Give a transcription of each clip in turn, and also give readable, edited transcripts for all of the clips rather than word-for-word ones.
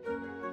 you.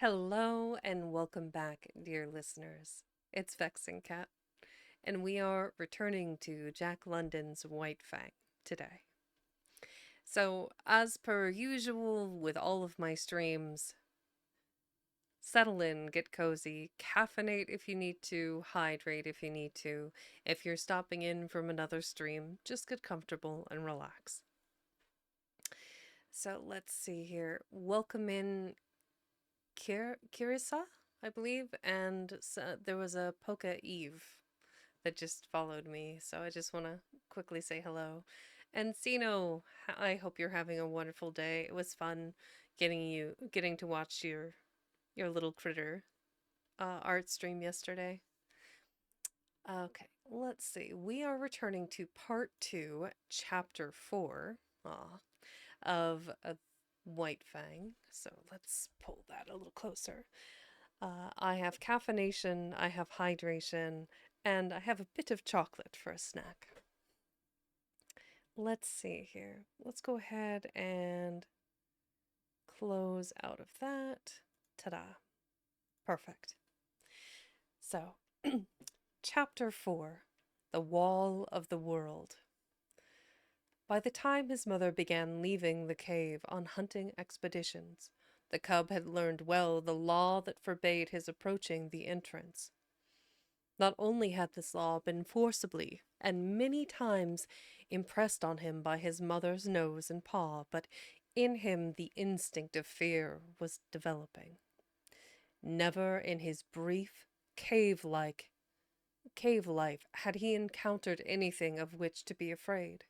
Hello and welcome back, dear listeners. It's Vexing Cat, and we are returning to Jack London's White Fang today. So, as per usual with all of my streams, settle in, get cozy, caffeinate if you need to, hydrate if you need to. If you're stopping in from another stream, just get comfortable and relax. So, let's see here. Welcome in Kirisa, I believe, and there was a Poke Eve that just followed me, so I just want to quickly say hello. And Sino, I hope you're having a wonderful day. It was fun getting to watch your little critter art stream yesterday. Okay, let's see. We are returning to part 2, chapter 4 of White Fang. So let's pull that a little closer. I have caffeination, I have hydration, and I have a bit of chocolate for a snack. Let's see here. Let's go ahead and close out of that. Ta-da. Perfect. So, Chapter 4, The Wall of the World. By the time his mother began leaving the cave on hunting expeditions, the cub had learned well the law that forbade his approaching the entrance. Not only had this law been forcibly and many times impressed on him by his mother's nose and paw, but in him the instinct of fear was developing. Never in his brief, cave-like cave life had he encountered anything of which to be afraid.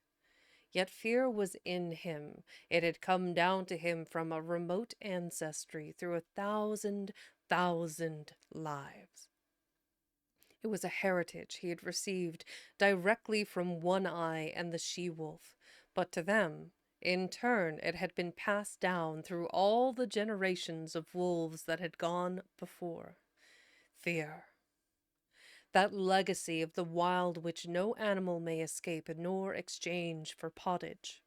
Yet fear was in him. It had come down to him from a remote ancestry through 1,000,000 lives. It was a heritage he had received directly from One Eye and the she-wolf, but to them, in turn, it had been passed down through all the generations of wolves that had gone before. Fear. That legacy of the wild which no animal may escape nor exchange for pottage.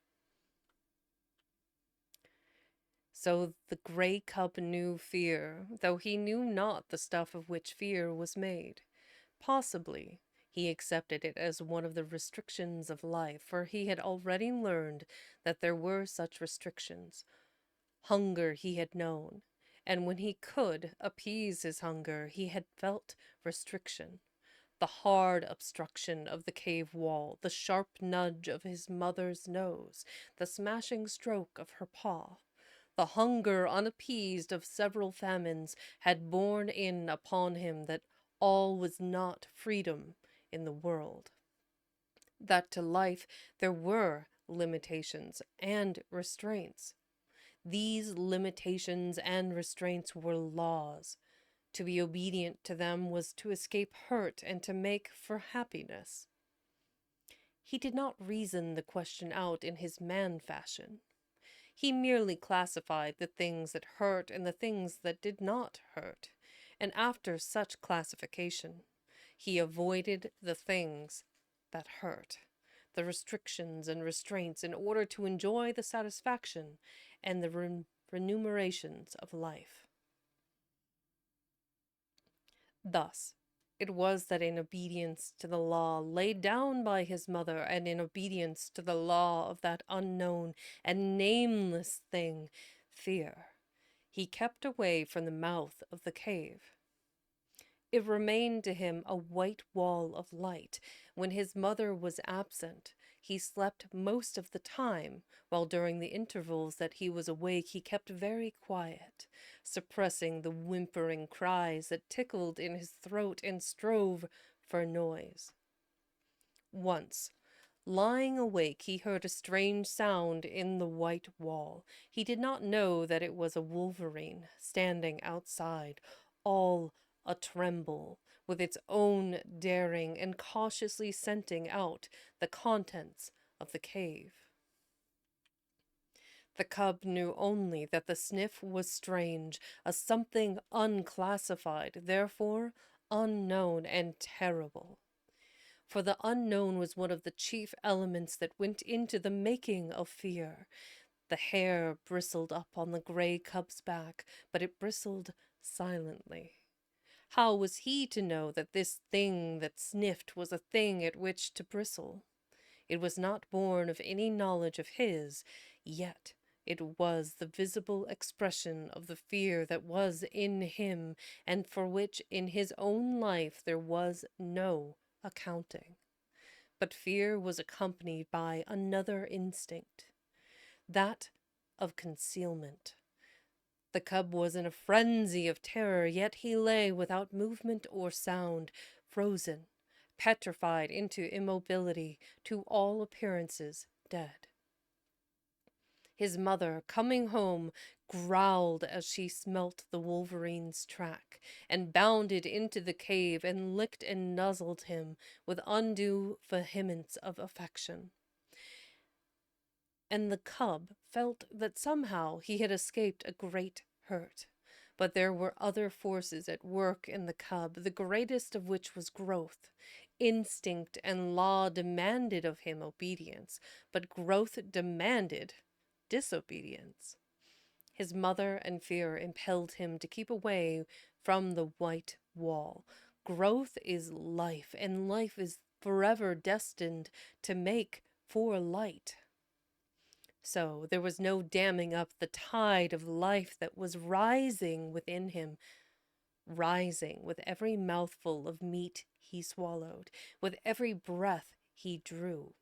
So the grey cub knew fear, though he knew not the stuff of which fear was made. Possibly he accepted it as one of the restrictions of life, for he had already learned that there were such restrictions. Hunger he had known, and when he could appease his hunger, he had felt restriction. The hard obstruction of the cave wall, the sharp nudge of his mother's nose, the smashing stroke of her paw. The hunger unappeased of several famines had borne in upon him that all was not freedom in the world. That to life there were limitations and restraints. These limitations and restraints were laws. To be obedient to them was to escape hurt and to make for happiness. He did not reason the question out in his man fashion. He merely classified the things that hurt and the things that did not hurt, and after such classification, he avoided the things that hurt, the restrictions and restraints, in order to enjoy the satisfaction and the remunerations of life. Thus, it was that in obedience to the law laid down by his mother, and in obedience to the law of that unknown and nameless thing, fear, he kept away from the mouth of the cave. It remained to him a white wall of light. When his mother was absent, he slept most of the time, while during the intervals that he was awake he kept very quiet, suppressing the whimpering cries that tickled in his throat and strove for noise. Once, lying awake, he heard a strange sound in the white wall. He did not know that it was a wolverine standing outside, all a tremble, with its own daring, and cautiously scenting out the contents of the cave. The cub knew only that the sniff was strange, a something unclassified, therefore unknown and terrible. For the unknown was one of the chief elements that went into the making of fear. The hair bristled up on the gray cub's back, but it bristled silently. How was he to know that this thing that sniffed was a thing at which to bristle? It was not born of any knowledge of his, yet it was the visible expression of the fear that was in him, and for which in his own life there was no accounting. But fear was accompanied by another instinct, that of concealment. The cub was in a frenzy of terror, yet he lay without movement or sound, frozen, petrified into immobility, to all appearances dead. His mother, coming home, growled as she smelt the wolverine's track, and bounded into the cave and licked and nuzzled him with undue vehemence of affection. And the cub felt that somehow he had escaped a great hurt. But there were other forces at work in the cub, the greatest of which was growth. Instinct and law demanded of him obedience, but growth demanded disobedience. His mother and fear impelled him to keep away from the white wall. Growth is life, and life is forever destined to make for light. So there was no damming up the tide of life that was rising within him, rising with every mouthful of meat he swallowed, with every breath he drew.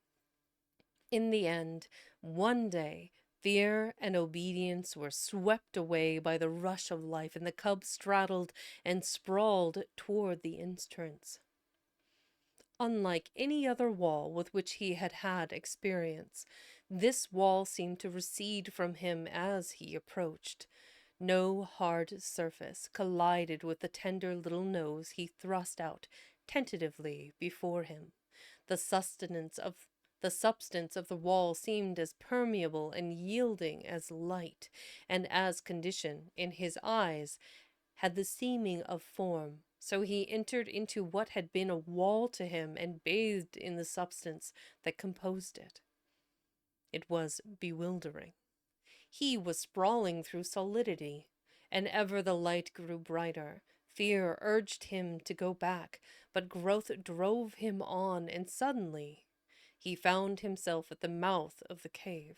In the end, one day, fear and obedience were swept away by the rush of life, and the cub straddled and sprawled toward the entrance. Unlike any other wall with which he had had experience, this wall seemed to recede from him as he approached. No hard surface collided with the tender little nose he thrust out tentatively before him. The substance of the wall seemed as permeable and yielding as light, and as condition, in his eyes, had the seeming of form. So he entered into what had been a wall to him and bathed in the substance that composed it. It was bewildering. He was sprawling through solidity, and ever the light grew brighter. Fear urged him to go back, but growth drove him on, and suddenly he found himself at the mouth of the cave.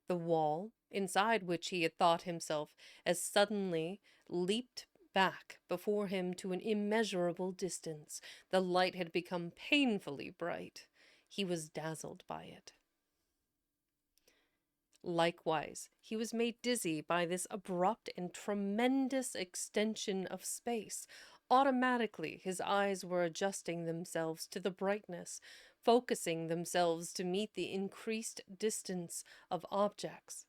The wall, inside which he had thought himself, as suddenly leaped back before him to an immeasurable distance. The light had become painfully bright. He was dazzled by it. Likewise, he was made dizzy by this abrupt and tremendous extension of space. Automatically, his eyes were adjusting themselves to the brightness, focusing themselves to meet the increased distance of objects.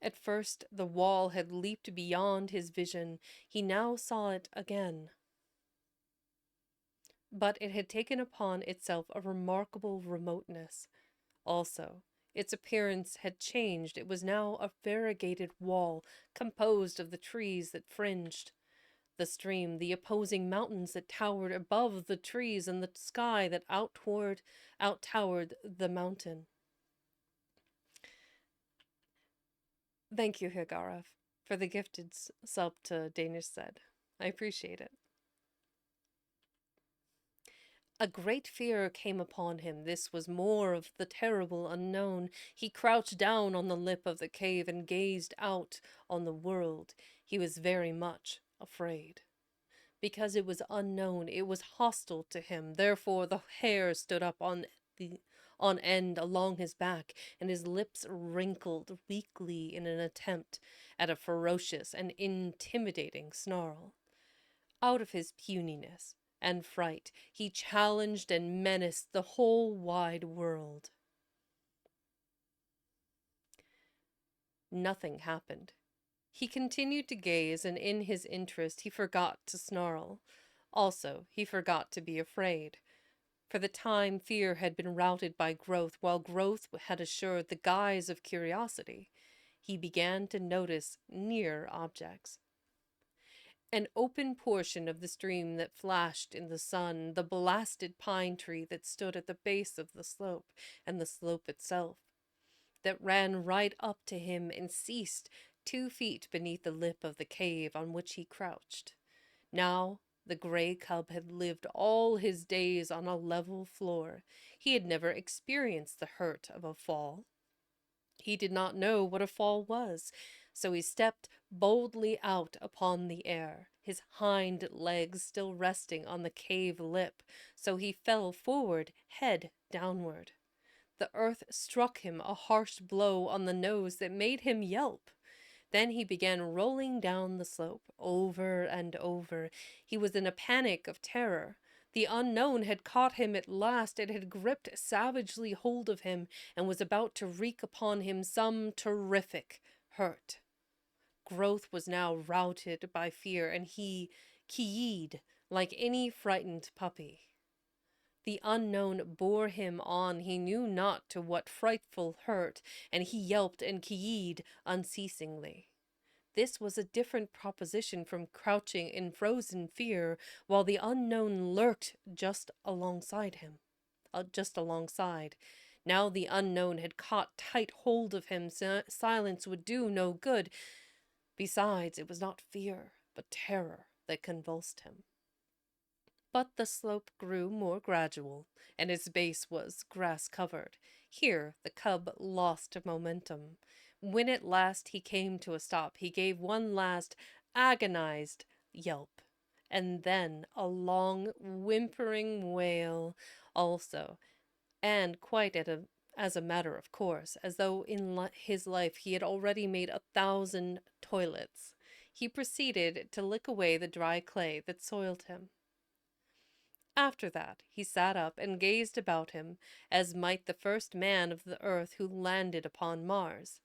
At first, the wall had leaped beyond his vision. He now saw it again. But it had taken upon itself a remarkable remoteness. Also, its appearance had changed. It was now a variegated wall, composed of the trees that fringed the stream, the opposing mountains that towered above the trees, and the sky that out-towered the mountain. Thank you, Higarov, for the gifted sub to Danish said. I appreciate it. A great fear came upon him. This was more of the terrible unknown. He crouched down on the lip of the cave and gazed out on the world. He was very much afraid. Because it was unknown, it was hostile to him. Therefore the hair stood up on end along his back, and his lips wrinkled weakly in an attempt at a ferocious and intimidating snarl. Out of his puniness and fright, he challenged and menaced the whole wide world. Nothing happened. He continued to gaze, and in his interest he forgot to snarl. Also, he forgot to be afraid. For the time, fear had been routed by growth, while growth had assured the guise of curiosity. He began to notice near objects. An open portion of the stream that flashed in the sun, the blasted pine tree that stood at the base of the slope, and the slope itself, that ran right up to him and ceased 2 feet beneath the lip of the cave on which he crouched. Now, the gray cub had lived all his days on a level floor. He had never experienced the hurt of a fall. He did not know what a fall was, so he stepped boldly out upon the air, his hind legs still resting on the cave lip, so he fell forward, head downward. The earth struck him a harsh blow on the nose that made him yelp. Then he began rolling down the slope, over and over. He was in a panic of terror. The unknown had caught him at last. It had gripped savagely hold of him and was about to wreak upon him some terrific hurt. Growth was now routed by fear, and he keyed like any frightened puppy. The unknown bore him on, he knew not to what frightful hurt, and he yelped and keyed unceasingly. This was a different proposition from crouching in frozen fear, while the unknown lurked just alongside him. Just alongside. Now the unknown had caught tight hold of him. Silence would do no good. Besides, it was not fear, but terror that convulsed him. But the slope grew more gradual, and its base was grass-covered. Here the cub lost momentum. When at last he came to a stop, he gave one last agonized yelp, and then a long whimpering wail also, and quite as a matter of course, as though in his life he had already made 1,000 toilets. He proceeded to lick away the dry clay that soiled him. After that, he sat up and gazed about him, as might the first man of the earth who landed upon Mars.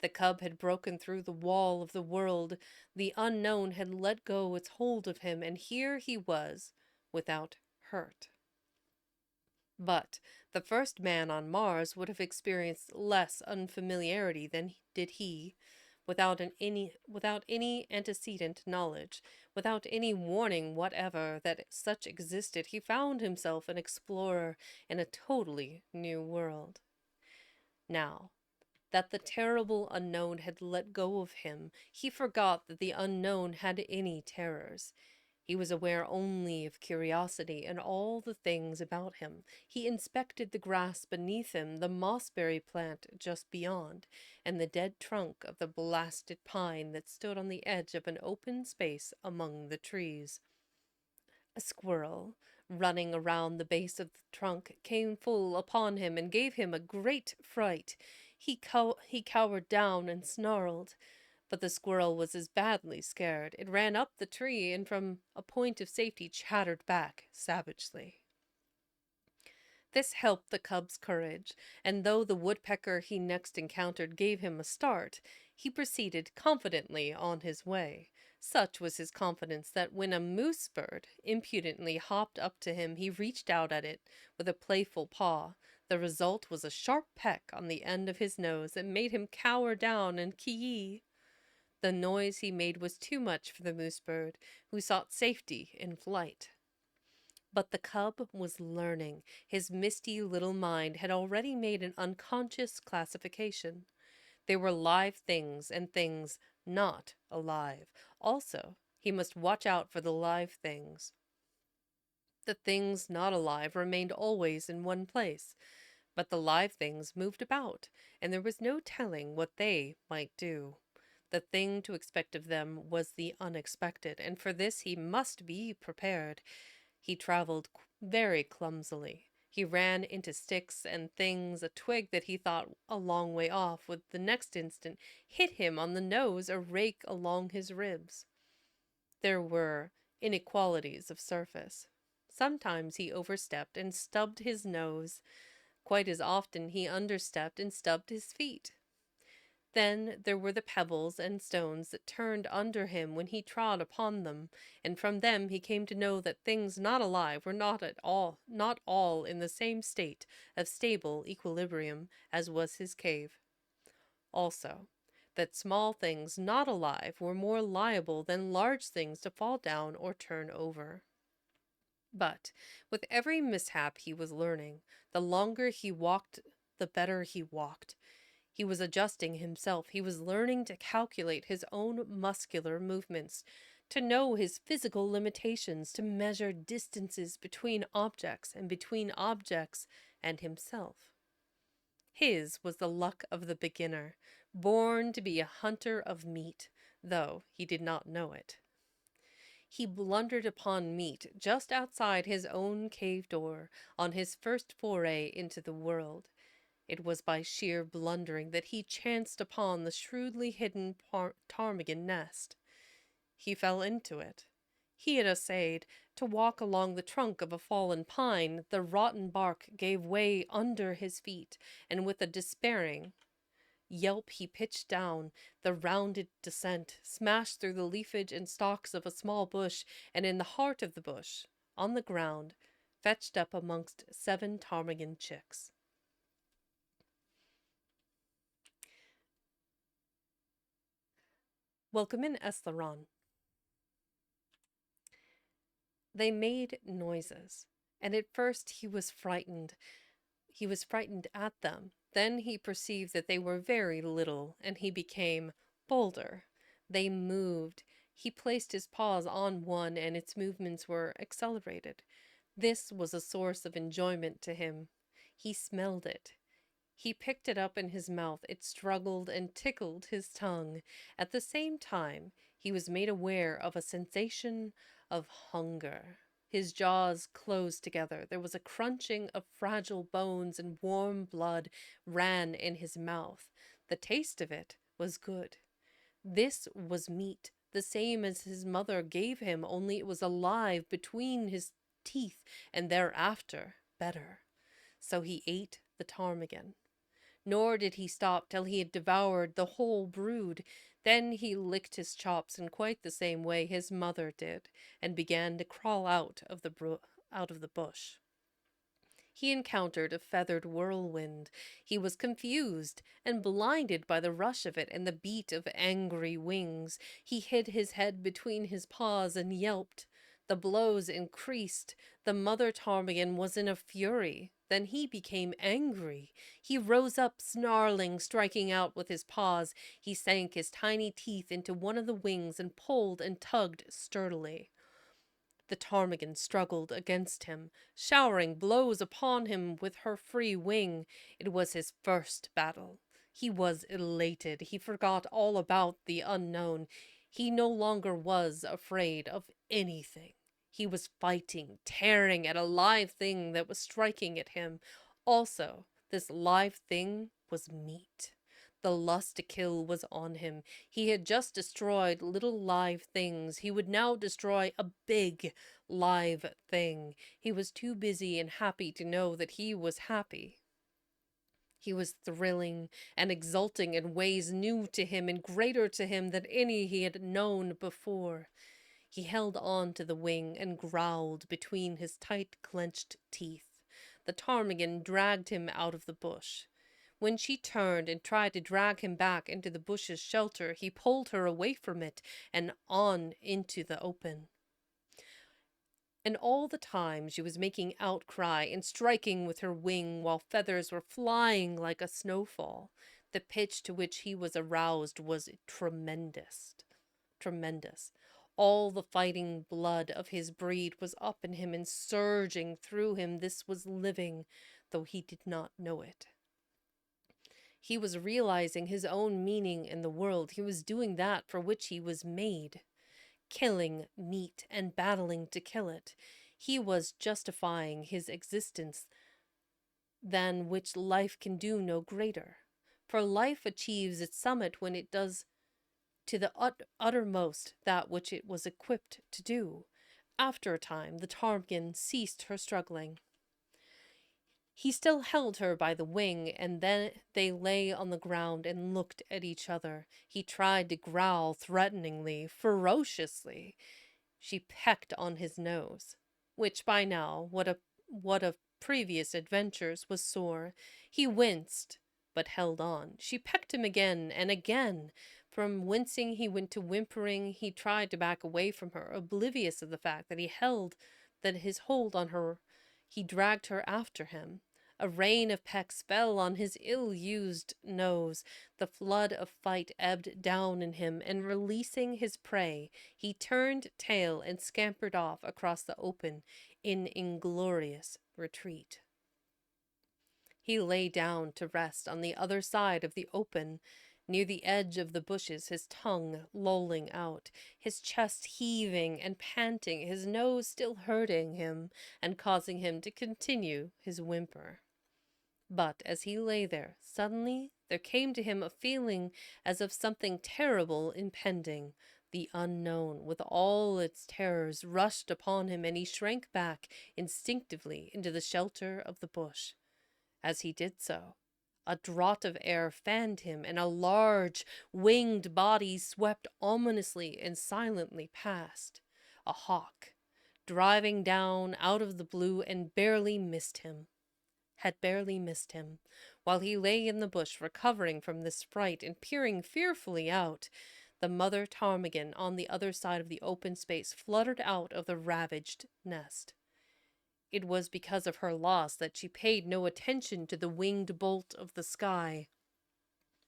The cub had broken through the wall of the world, the unknown had let go its hold of him, and here he was, without hurt. But the first man on Mars would have experienced less unfamiliarity than did he. Without any antecedent knowledge, without any warning whatever that such existed, he found himself an explorer in a totally new world. Now, that the terrible unknown had let go of him, he forgot that the unknown had any terrors. He was aware only of curiosity and all the things about him. He inspected the grass beneath him, the mossberry plant just beyond, and the dead trunk of the blasted pine that stood on the edge of an open space among the trees. A squirrel, running around the base of the trunk, came full upon him and gave him a great fright. He cowered down and snarled. But the squirrel was as badly scared. It ran up the tree and from a point of safety chattered back savagely. This helped the cub's courage, and though the woodpecker he next encountered gave him a start, he proceeded confidently on his way. Such was his confidence that when a moose bird impudently hopped up to him, he reached out at it with a playful paw. The result was a sharp peck on the end of his nose that made him cower down and kee. The noise he made was too much for the moose bird, who sought safety in flight. But the cub was learning. His misty little mind had already made an unconscious classification. There were live things and things not alive. Also, he must watch out for the live things. The things not alive remained always in one place, but the live things moved about, and there was no telling what they might do. The thing to expect of them was the unexpected, and for this he must be prepared. He traveled very clumsily. He ran into sticks and things. A twig that he thought a long way off would the next instant hit him on the nose or rake along his ribs. There were inequalities of surface. Sometimes he overstepped and stubbed his nose. Quite as often he understepped and stubbed his feet. Then there were the pebbles and stones that turned under him when he trod upon them, and from them he came to know that things not alive were not all in the same state of stable equilibrium as was his cave. Also, that small things not alive were more liable than large things to fall down or turn over. But with every mishap he was learning, the longer he walked, the better he walked. He was adjusting himself. He was learning to calculate his own muscular movements, to know his physical limitations, to measure distances between objects and between objects and himself. His was the luck of the beginner, born to be a hunter of meat, though he did not know it. He blundered upon meat just outside his own cave door on his first foray into the world. It was by sheer blundering that he chanced upon the shrewdly hidden ptarmigan nest. He fell into it. He had essayed to walk along the trunk of a fallen pine. The rotten bark gave way under his feet, and with a despairing yelp he pitched down the rounded descent, smashed through the leafage and stalks of a small bush, and in the heart of the bush, on the ground, fetched up amongst 7 ptarmigan chicks. Welcome in, Estheron. They made noises, and at first he was frightened. He was frightened at them. Then he perceived that they were very little, and he became bolder. They moved. He placed his paws on one, and its movements were accelerated. This was a source of enjoyment to him. He smelled it. He picked it up in his mouth. It struggled and tickled his tongue. At the same time, he was made aware of a sensation of hunger. His jaws closed together. There was a crunching of fragile bones, and warm blood ran in his mouth. The taste of it was good. This was meat, the same as his mother gave him, only it was alive between his teeth, and thereafter better. So he ate the ptarmigan. Nor did he stop till he had devoured the whole brood. Then he licked his chops in quite the same way his mother did, and began to crawl out of the bush. He encountered a feathered whirlwind. He was confused and blinded by the rush of it and the beat of angry wings. He hid his head between his paws and yelped. The blows increased. The mother ptarmigan was in a fury. Then he became angry. He rose up, snarling, striking out with his paws. He sank his tiny teeth into one of the wings and pulled and tugged sturdily. The ptarmigan struggled against him, showering blows upon him with her free wing. It was his first battle. He was elated. He forgot all about the unknown. He no longer was afraid of anything. He was fighting, tearing at a live thing that was striking at him. Also, this live thing was meat. The lust to kill was on him. He had just destroyed little live things. He would now destroy a big live thing. He was too busy and happy to know that he was happy. He was thrilling and exulting in ways new to him and greater to him than any he had known before. He held on to the wing and growled between his tight clenched teeth. The ptarmigan dragged him out of the bush. When she turned and tried to drag him back into the bush's shelter, he pulled her away from it and on into the open. And all the time she was making outcry and striking with her wing while feathers were flying like a snowfall. The pitch to which he was aroused was tremendous. Tremendous. All the fighting blood of his breed was up in him and surging through him. This was living, though he did not know it. He was realizing his own meaning in the world. He was doing that for which he was made. Killing meat and battling to kill it. He was justifying his existence, than which life can do no greater. For life achieves its summit when it does to the uttermost that which it was equipped to do. After a time, the ptarmigan ceased her struggling. He still held her by the wing, and then they lay on the ground and looked at each other. He tried to growl threateningly, ferociously. She pecked on his nose, which by now, what of previous adventures, was sore. He winced, but held on. She pecked him again and again. From wincing he went to whimpering. He tried to back away from her, oblivious of the fact that his hold on her. He dragged her after him. A rain of pecks fell on his ill-used nose. The flood of fight ebbed down in him, and releasing his prey, he turned tail and scampered off across the open in inglorious retreat. He lay down to rest on the other side of the open, near the edge of the bushes, his tongue lolling out, his chest heaving and panting, his nose still hurting him and causing him to continue his whimper. But as he lay there, suddenly there came to him a feeling as of something terrible impending. The unknown, with all its terrors, rushed upon him, and he shrank back instinctively into the shelter of the bush. As he did so, a draught of air fanned him, and a large, winged body swept ominously and silently past. A hawk, driving down out of the blue, and had barely missed him. While he lay in the bush, recovering from this fright and peering fearfully out, the mother ptarmigan on the other side of the open space fluttered out of the ravaged nest. It was because of her loss that she paid no attention to the winged bolt of the sky.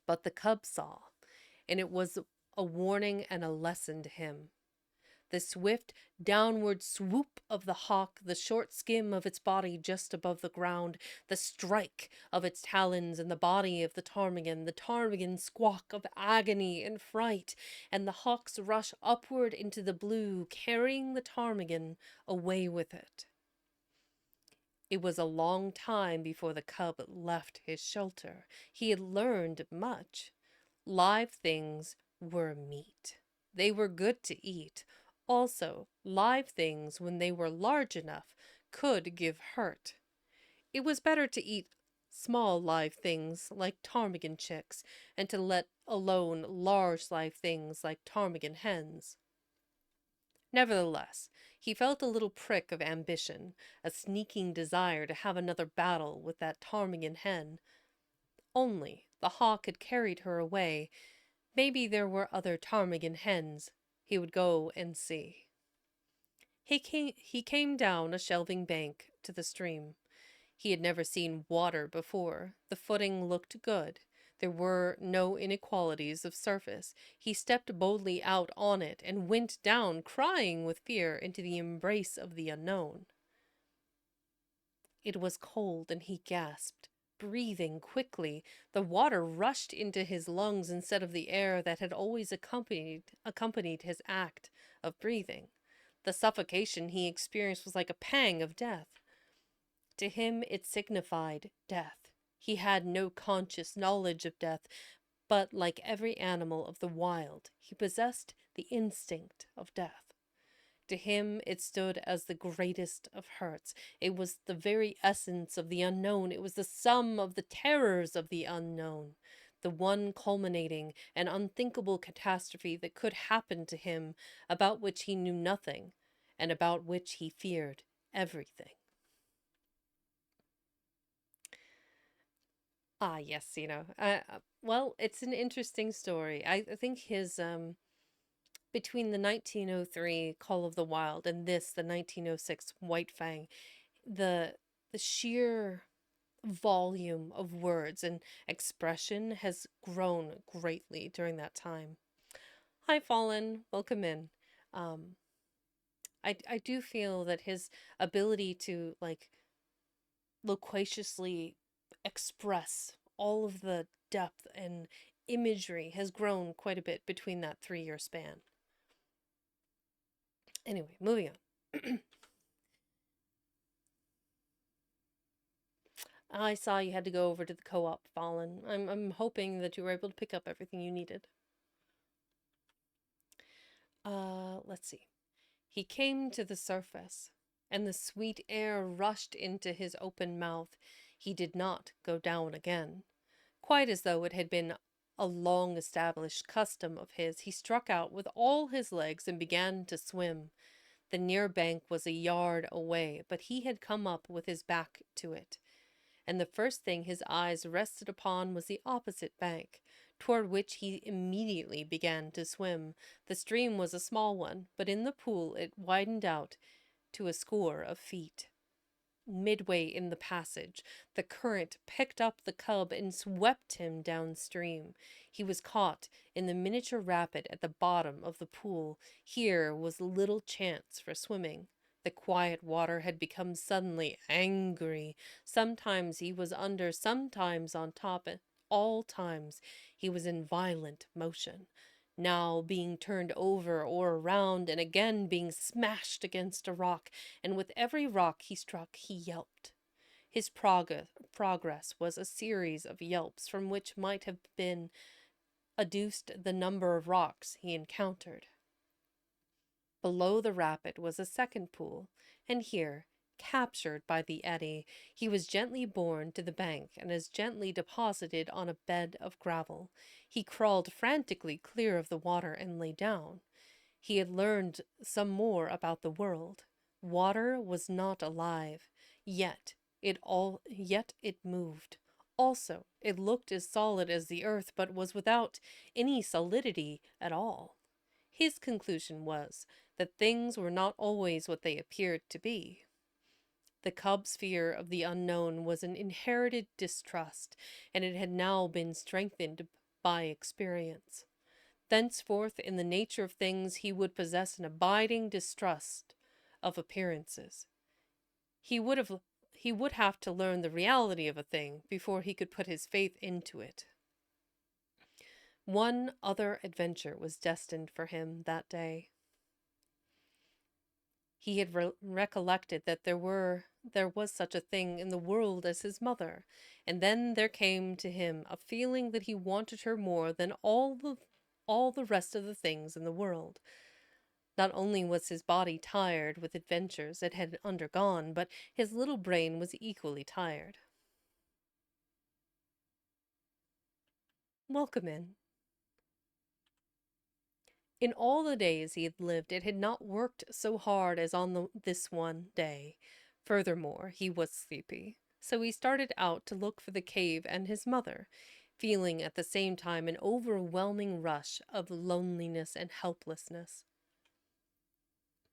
But the cub saw, and it was a warning and a lesson to him. The swift downward swoop of the hawk, the short skim of its body just above the ground, the strike of its talons in the body of the ptarmigan's squawk of agony and fright, and the hawk's rush upward into the blue, carrying the ptarmigan away with it. It was a long time before the cub left his shelter. He had learned much. Live things were meat. They were good to eat. Also, live things, when they were large enough, could give hurt. It was better to eat small live things like ptarmigan chicks, and to let alone large live things like ptarmigan hens. Nevertheless, he felt a little prick of ambition, a sneaking desire to have another battle with that ptarmigan hen. Only the hawk had carried her away. Maybe there were other ptarmigan hens. He would go and see. He came down a shelving bank to the stream. He had never seen water before. The footing looked good. There were no inequalities of surface. He stepped boldly out on it and went down, crying with fear, into the embrace of the unknown. It was cold, and he gasped, breathing quickly. The water rushed into his lungs instead of the air that had always accompanied his act of breathing. The suffocation he experienced was like a pang of death. To him it signified death. He had no conscious knowledge of death, but like every animal of the wild, he possessed the instinct of death. To him it stood as the greatest of hurts. It was the very essence of the unknown. It was the sum of the terrors of the unknown, the one culminating and unthinkable catastrophe that could happen to him, about which he knew nothing, and about which he feared everything. Ah, yes, well, it's an interesting story. I think his, between the 1903 Call of the Wild and the 1906 White Fang, the sheer volume of words and expression has grown greatly during that time. Hi, Fallen. Welcome in. Um, I do feel that his ability to, like, loquaciously express all of the depth and imagery has grown quite a bit between that 3-year span. Anyway, moving on. I saw you had to go over to the co-op, Fallen. I'm hoping that you were able to pick up everything you needed. Let's see. He came to the surface, and the sweet air rushed into his open mouth. He did not go down again. Quite as though it had been a long-established custom of his, he struck out with all his legs and began to swim. The near bank was a yard away, but he had come up with his back to it. and the first thing his eyes rested upon was the opposite bank, toward which he immediately began to swim. The stream was a small one, but in the pool it widened out to a score of feet. Midway in the passage, the current picked up the cub and swept him downstream. He was caught in the miniature rapid at the bottom of the pool. Here was little chance for swimming. The quiet water had become suddenly angry. Sometimes he was under, sometimes on top, at all times he was in violent motion. Now being turned over or around, and again being smashed against a rock, and with every rock he struck, he yelped. His progress was a series of yelps from which might have been adduced the number of rocks he encountered. Below the rapid was a second pool, and here, captured by the eddy, he was gently borne to the bank and as gently deposited on a bed of gravel. He crawled frantically clear of the water and lay down. He had learned some more about the world. Water was not alive, yet it moved. Also, it looked as solid as the earth, but was without any solidity at all. His conclusion was that things were not always what they appeared to be. The cub's fear of the unknown was an inherited distrust, and it had now been strengthened by experience. Thenceforth, in the nature of things, he would possess an abiding distrust of appearances. He would have to learn the reality of a thing before he could put his faith into it. One other adventure was destined for him that day. He had recollected that there was such a thing in the world as his mother, and then there came to him a feeling that he wanted her more than all the rest of the things in the world. Not only was his body tired with adventures it had undergone, but his little brain was equally tired. Welcome in. In all the days he had lived, it had not worked so hard as on this one day. Furthermore, he was sleepy, so he started out to look for the cave and his mother, feeling at the same time an overwhelming rush of loneliness and helplessness.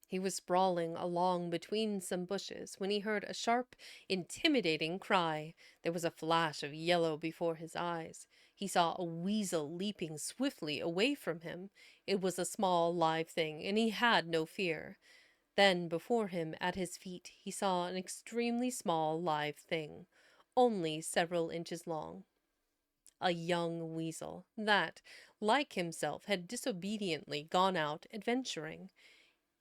He was sprawling along between some bushes when he heard a sharp, intimidating cry. There was a flash of yellow before his eyes. He saw a weasel leaping swiftly away from him. It was a small, live thing, and he had no fear. Then, before him, at his feet, he saw an extremely small, live thing, only several inches long. A young weasel that, like himself, had disobediently gone out adventuring.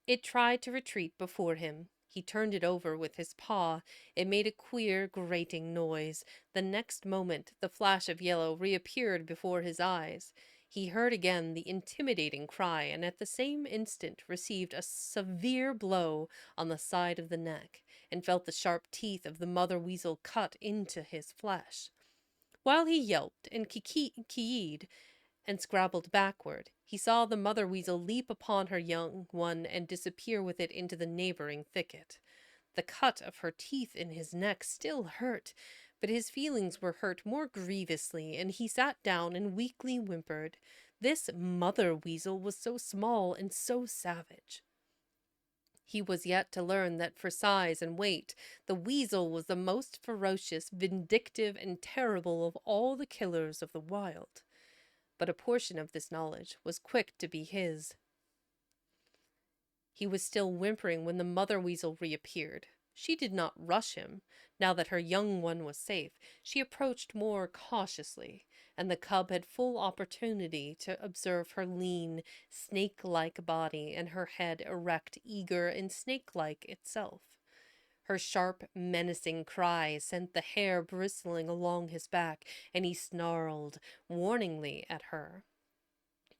It tried to retreat before him. He turned it over with his paw. It made a queer, grating noise. The next moment, the flash of yellow reappeared before his eyes. He heard again the intimidating cry, and at the same instant received a severe blow on the side of the neck, and felt the sharp teeth of the mother weasel cut into his flesh. While he yelped and keyed and scrabbled backward, he saw the mother weasel leap upon her young one and disappear with it into the neighboring thicket. The cut of her teeth in his neck still hurt, but his feelings were hurt more grievously, and he sat down and weakly whimpered. This mother weasel was so small and so savage. He was yet to learn that for size and weight, the weasel was the most ferocious, vindictive, and terrible of all the killers of the wild. But a portion of this knowledge was quick to be his. He was still whimpering when the mother weasel reappeared. She did not rush him. Now that her young one was safe, she approached more cautiously, and the cub had full opportunity to observe her lean, snake-like body and her head erect, eager, and snake-like itself. Her sharp, menacing cry sent the hair bristling along his back, and he snarled warningly at her.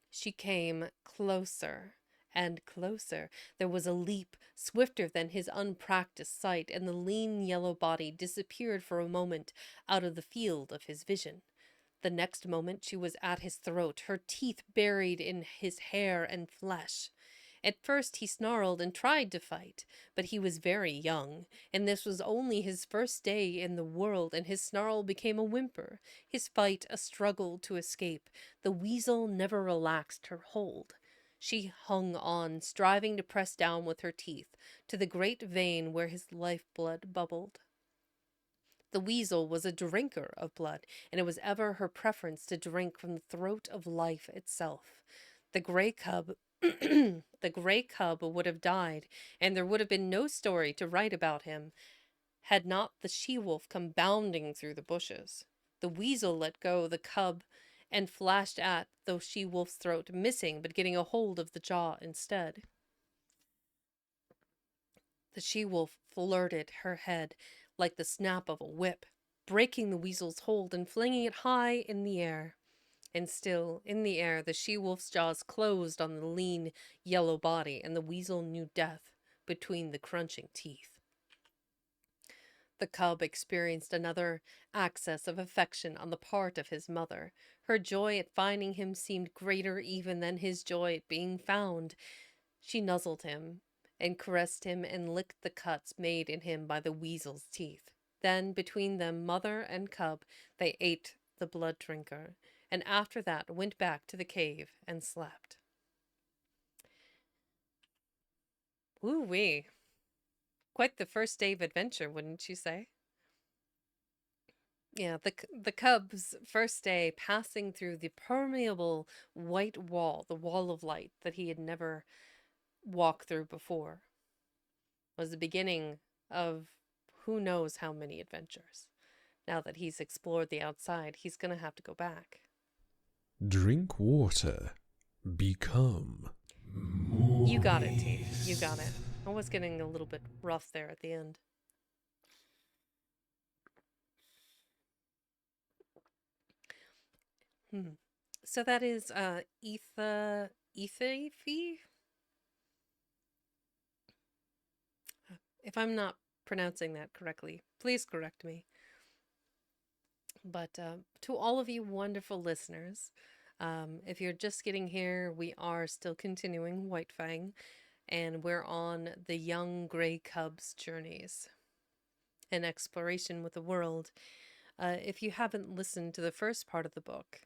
She came closer and closer. There was a leap, swifter than his unpracticed sight, and the lean yellow body disappeared for a moment out of the field of his vision. The next moment she was at his throat, her teeth buried in his hair and flesh. At first he snarled and tried to fight, but he was very young, and this was only his first day in the world, and his snarl became a whimper, his fight a struggle to escape. The weasel never relaxed her hold. She hung on, striving to press down with her teeth to the great vein where his lifeblood bubbled. The weasel was a drinker of blood, and it was ever her preference to drink from the throat of life itself. The gray cub the gray cub would have died, and there would have been no story to write about him, had not the she-wolf come bounding through the bushes. The weasel let go the cub and flashed at the she-wolf's throat, missing but getting a hold of the jaw instead. The she-wolf flirted her head like the snap of a whip, breaking the weasel's hold and flinging it high in the air. And still, in the air, the she-wolf's jaws closed on the lean, yellow body, and the weasel knew death between the crunching teeth. The cub experienced another access of affection on the part of his mother. Her joy at finding him seemed greater even than his joy at being found. She nuzzled him and caressed him and licked the cuts made in him by the weasel's teeth. Then, between them, mother and cub, they ate the blood drinker, and after that went back to the cave and slept. Woo-wee. Quite the first day of adventure, wouldn't you say? Yeah, the cub's first day passing through the permeable white wall, the wall of light that he had never walked through before, was the beginning of who knows how many adventures. Now that he's explored the outside, he's going to have to go back. Drink water. Become. You got it, Teeth. You got it. I was getting a little bit rough there at the end. So that is Ethafi? If I'm not pronouncing that correctly, please correct me. But to all of you wonderful listeners, if you're just getting here, we are still continuing White Fang, and we're on the young gray cub's journeys and exploration with the world. If you haven't listened to the first part of the book,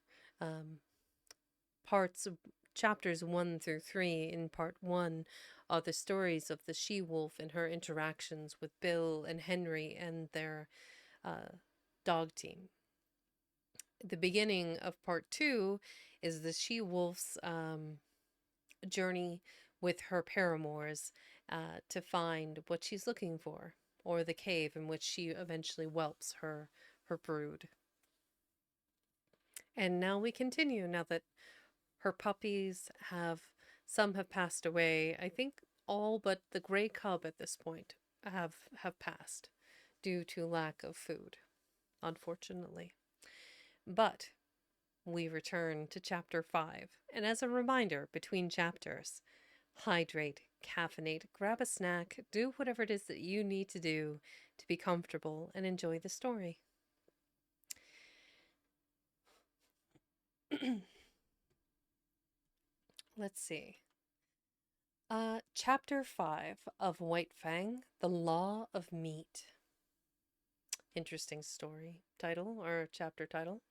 parts of chapters 1 through 3 in part 1 are the stories of the she-wolf and her interactions with Bill and Henry and their dog team. The beginning of part 2 is the she-wolf's journey with her paramours to find what she's looking for, or the cave in which she eventually whelps her brood. And now we continue, now that her puppies some have passed away. I think all but the gray cub at this point have passed due to lack of food, unfortunately. But we return to chapter 5, and as a reminder between chapters, hydrate, caffeinate, grab a snack, do whatever it is that you need to do to be comfortable and enjoy the story. Let's see. Chapter 5 of White Fang, The Law of Meat. Interesting story title, or chapter title.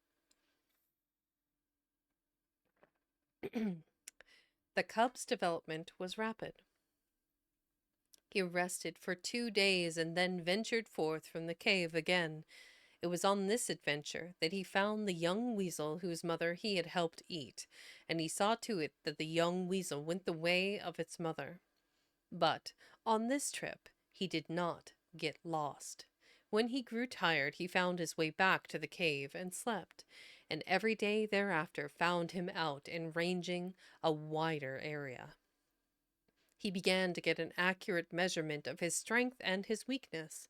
The cub's development was rapid. He rested for 2 days and then ventured forth from the cave again. It was on this adventure that he found the young weasel whose mother he had helped eat, and he saw to it that the young weasel went the way of its mother. But on this trip he did not get lost. When he grew tired, he found his way back to the cave and slept, and every day thereafter found him out and ranging a wider area. He began to get an accurate measurement of his strength and his weakness,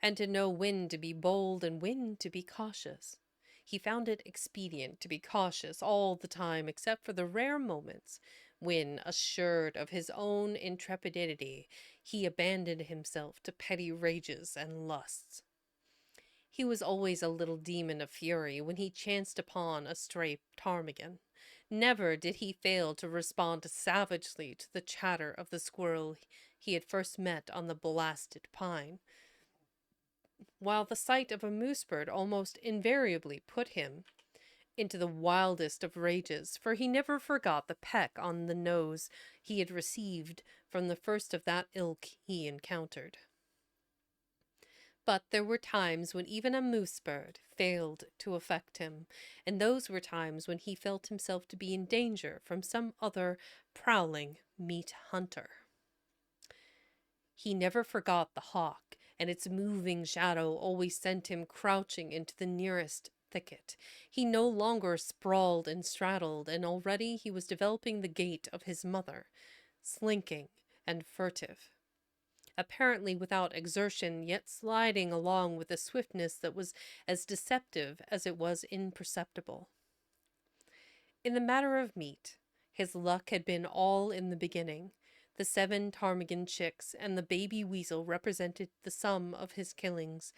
and to know when to be bold and when to be cautious. He found it expedient to be cautious all the time, except for the rare moments when, assured of his own intrepidity, he abandoned himself to petty rages and lusts. He was always a little demon of fury when he chanced upon a stray ptarmigan, Never did he fail to respond savagely to the chatter of the squirrel he had first met on the blasted pine, while the sight of a moose bird almost invariably put him into the wildest of rages, for he never forgot the peck on the nose he had received from the first of that ilk he encountered. But there were times when even a moose bird failed to affect him, and those were times when he felt himself to be in danger from some other prowling meat hunter. He never forgot the hawk, and its moving shadow always sent him crouching into the nearest thicket. He no longer sprawled and straddled, and already he was developing the gait of his mother, slinking and furtive, apparently without exertion, yet sliding along with a swiftness that was as deceptive as it was imperceptible. In the matter of meat, his luck had been all in the beginning. The 7 ptarmigan chicks and the baby weasel represented the sum of his killings.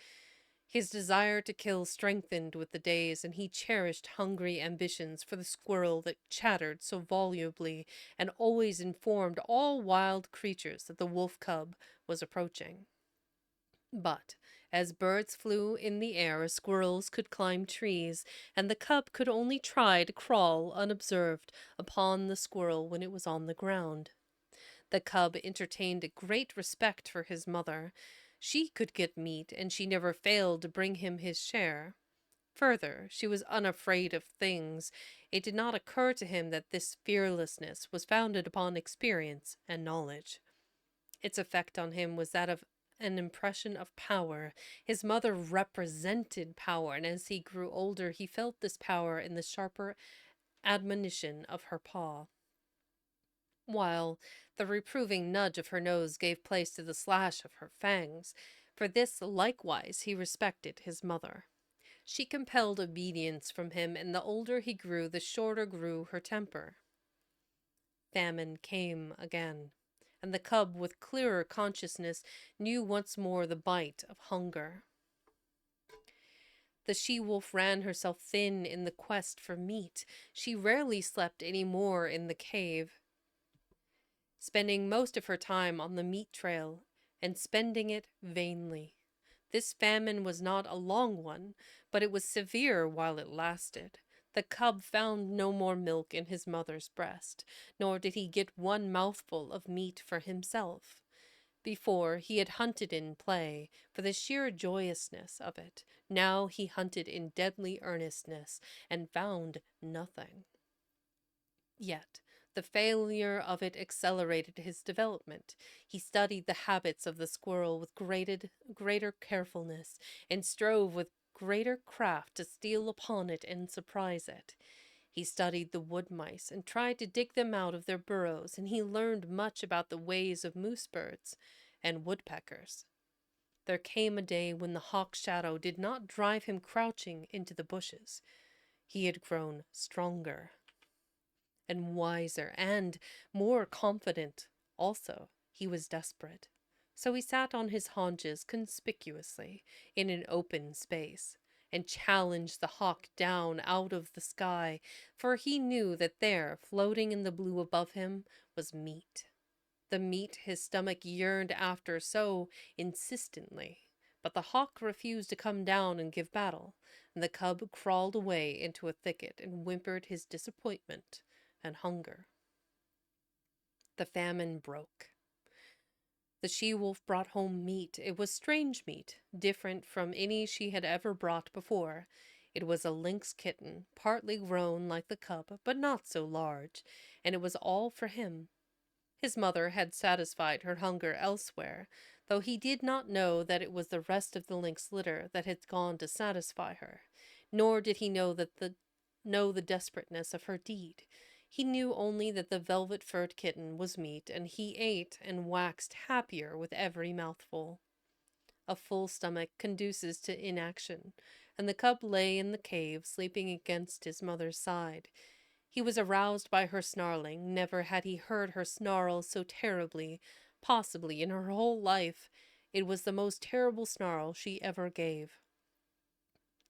His desire to kill strengthened with the days, and he cherished hungry ambitions for the squirrel that chattered so volubly and always informed all wild creatures that the wolf cub was approaching. But as birds flew in the air, squirrels could climb trees, and the cub could only try to crawl unobserved upon the squirrel when it was on the ground. The cub entertained a great respect for his mother. She could get meat, and she never failed to bring him his share. Further, she was unafraid of things. It did not occur to him that this fearlessness was founded upon experience and knowledge. Its effect on him was that of an impression of power. His mother represented power, and as he grew older, he felt this power in the sharper admonition of her paw, while the reproving nudge of her nose gave place to the slash of her fangs. For this likewise he respected his mother. She compelled obedience from him, and the older he grew, the shorter grew her temper. Famine came again, and the cub, with clearer consciousness, knew once more the bite of hunger. The she-wolf ran herself thin in the quest for meat. She rarely slept any more in the cave, spending most of her time on the meat trail, and spending it vainly. This famine was not a long one, but it was severe while it lasted. The cub found no more milk in his mother's breast, nor did he get one mouthful of meat for himself. Before, he had hunted in play, for the sheer joyousness of it. Now he hunted in deadly earnestness, and found nothing. Yet, the failure of it accelerated his development. He studied the habits of the squirrel with greater carefulness, and strove with greater craft to steal upon it and surprise it. He studied the wood mice and tried to dig them out of their burrows, and he learned much about the ways of moose birds and woodpeckers. There came a day when the hawk's shadow did not drive him crouching into the bushes. He had grown stronger and wiser and more confident. Also, he was desperate. So he sat on his haunches conspicuously in an open space and challenged the hawk down out of the sky, for he knew that there, floating in the blue above him, was meat. The meat his stomach yearned after so insistently. But the hawk refused to come down and give battle, and the cub crawled away into a thicket and whimpered his disappointment and hunger. The famine broke. The she-wolf brought home meat. It was strange meat, different from any she had ever brought before. It was a lynx kitten, partly grown like the cub, but not so large, and it was all for him. His mother had satisfied her hunger elsewhere, though he did not know that it was the rest of the lynx litter that had gone to satisfy her, nor did he know the desperateness of her deed. He knew only that the velvet-furred kitten was meat, and he ate and waxed happier with every mouthful. A full stomach conduces to inaction, and the cub lay in the cave, sleeping against his mother's side. He was aroused by her snarling. Never had he heard her snarl so terribly, possibly in her whole life. It was the most terrible snarl she ever gave.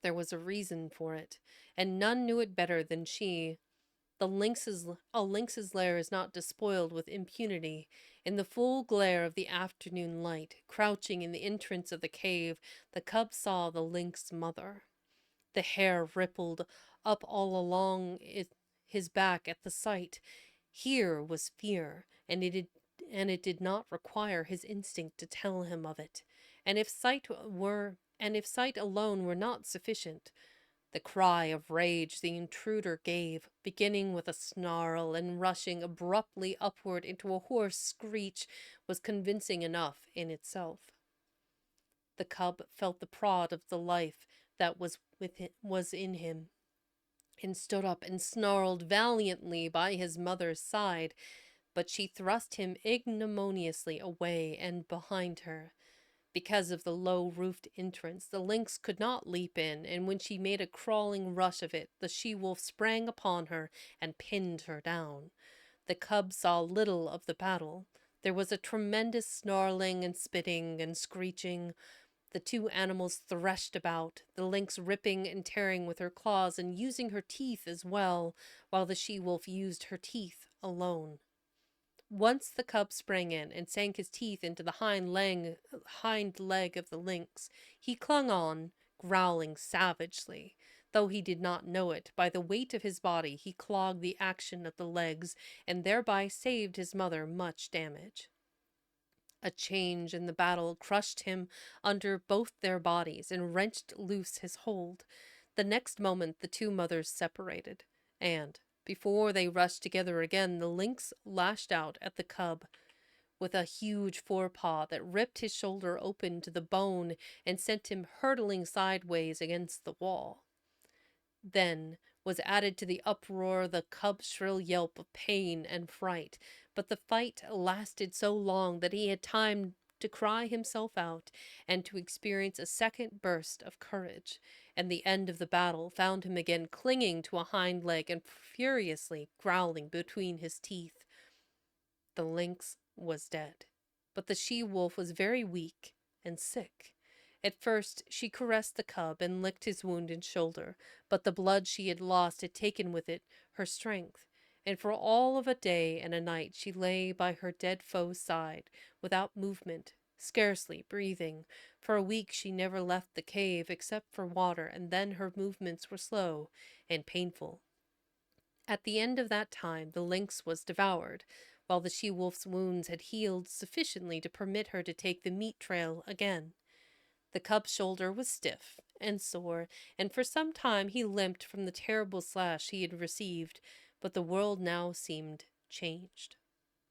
There was a reason for it, and none knew it better than she. A lynx's lair is not despoiled with impunity. In the full glare of the afternoon light, crouching in the entrance of the cave, the cub saw the lynx mother. The hair rippled up all along his back at the sight. Here was fear, and it did not require his instinct to tell him of it. And if sight alone were not sufficient, the cry of rage the intruder gave, beginning with a snarl and rushing abruptly upward into a hoarse screech, was convincing enough in itself. The cub felt the prod of the life that was in him, and stood up and snarled valiantly by his mother's side, but she thrust him ignominiously away and behind her. Because of the low-roofed entrance, the lynx could not leap in, and when she made a crawling rush of it, the she-wolf sprang upon her and pinned her down. The cub saw little of the battle. There was a tremendous snarling and spitting and screeching. The two animals threshed about, the lynx ripping and tearing with her claws and using her teeth as well, while the she-wolf used her teeth alone. Once the cub sprang in and sank his teeth into the hind leg of the lynx. He clung on, growling savagely. Though he did not know it, by the weight of his body he clogged the action of the legs and thereby saved his mother much damage. A change in the battle crushed him under both their bodies and wrenched loose his hold. The next moment the two mothers separated, and, before they rushed together again, the lynx lashed out at the cub with a huge forepaw that ripped his shoulder open to the bone and sent him hurtling sideways against the wall. Then was added to the uproar the cub's shrill yelp of pain and fright, but the fight lasted so long that he had time to cry himself out and to experience a second burst of courage, and the end of the battle found him again clinging to a hind leg and furiously growling between his teeth. The lynx was dead, but the she-wolf was very weak and sick. At first she caressed the cub and licked his wounded shoulder, but the blood she had lost had taken with it her strength, and for all of a day and a night she lay by her dead foe's side, without movement, scarcely breathing. For a week she never left the cave except for water, and then her movements were slow and painful. At the end of that time the lynx was devoured, while the she-wolf's wounds had healed sufficiently to permit her to take the meat trail again. The cub's shoulder was stiff and sore, and for some time he limped from the terrible slash he had received, but the world now seemed changed.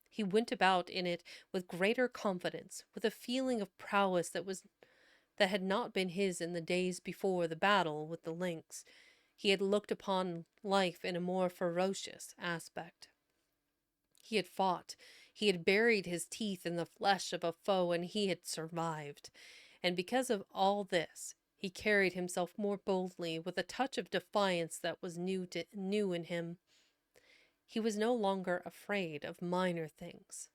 He went about in it with greater confidence, with a feeling of prowess that had not been his in the days before the battle with the lynx. He had looked upon life in a more ferocious aspect. He had fought. He had buried his teeth in the flesh of a foe, and he had survived. And because of all this, he carried himself more boldly, with a touch of defiance that was new in him. He was no longer afraid of minor things.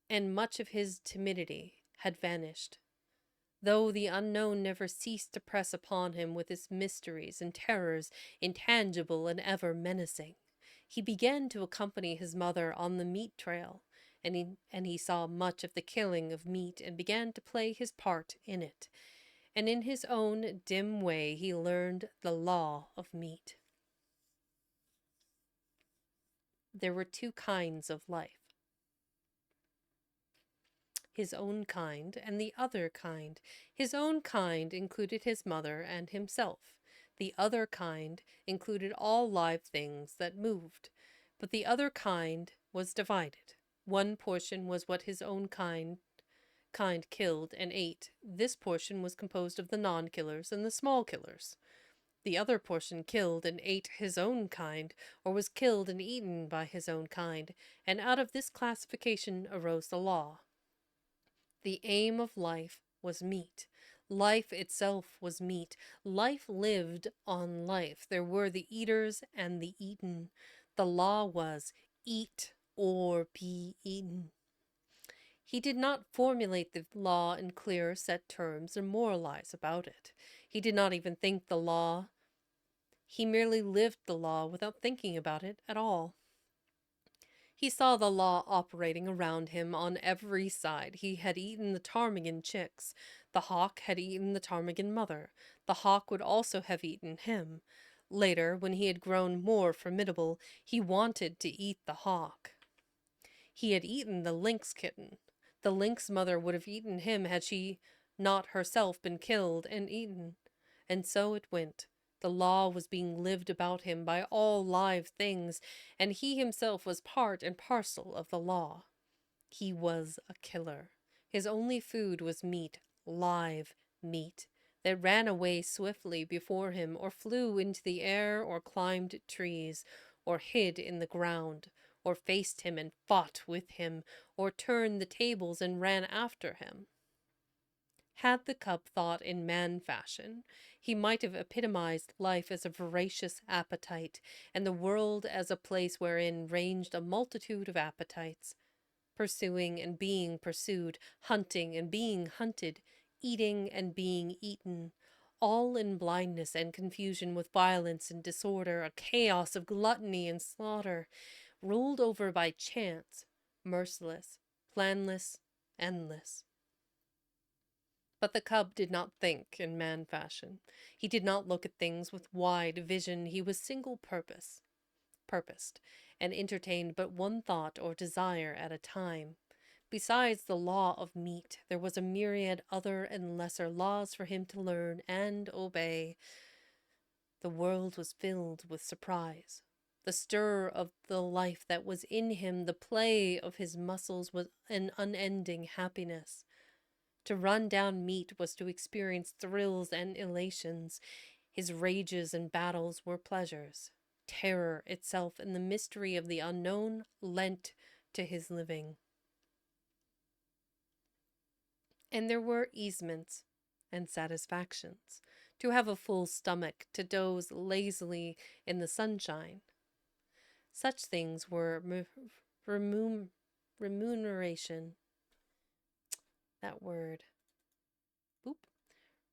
And much of his timidity had vanished, though the unknown never ceased to press upon him with its mysteries and terrors, intangible and ever menacing. He began to accompany his mother on the meat trail, and he saw much of the killing of meat and began to play his part in it. And in his own dim way he learned the law of meat. There were two kinds of life: his own kind and the other kind. His own kind included his mother and himself. The other kind included all live things that moved. But the other kind was divided. One portion was what his own kind killed and ate. This portion was composed of the non-killers and the small killers. The other portion killed and ate his own kind, or was killed and eaten by his own kind, and out of this classification arose the law. The aim of life was meat. Life itself was meat. Life lived on life. There were the eaters and the eaten. The law was eat or be eaten. He did not formulate the law in clear, set terms or moralize about it. He did not even think the law He merely lived the law without thinking about it at all. He saw the law operating around him on every side. He had eaten the ptarmigan chicks. The hawk had eaten the ptarmigan mother. The hawk would also have eaten him. Later, when he had grown more formidable, he wanted to eat the hawk. He had eaten the lynx kitten. The lynx mother would have eaten him had she not herself been killed and eaten. And so it went. The law was being lived about him by all live things, and he himself was part and parcel of the law. He was a killer. His only food was meat, live meat, that ran away swiftly before him, or flew into the air, or climbed trees, or hid in the ground, or faced him and fought with him, or turned the tables and ran after him. Had the cub thought in man fashion, he might have epitomized life as a voracious appetite, and the world as a place wherein ranged a multitude of appetites, pursuing and being pursued, hunting and being hunted, eating and being eaten, all in blindness and confusion with violence and disorder, a chaos of gluttony and slaughter, ruled over by chance, merciless, planless, endless. But the cub did not think in man fashion. He did not look at things with wide vision. He was single purposed, and entertained but one thought or desire at a time. Besides the law of meat, there was a myriad other and lesser laws for him to learn and obey. The world was filled with surprise. The stir of the life that was in him, the play of his muscles was an unending happiness. To run down meat was to experience thrills and elations. His rages and battles were pleasures. Terror itself and the mystery of the unknown lent to his living. And there were easements and satisfactions. To have a full stomach, to doze lazily in the sunshine. Such things were remuneration. That word. Boop.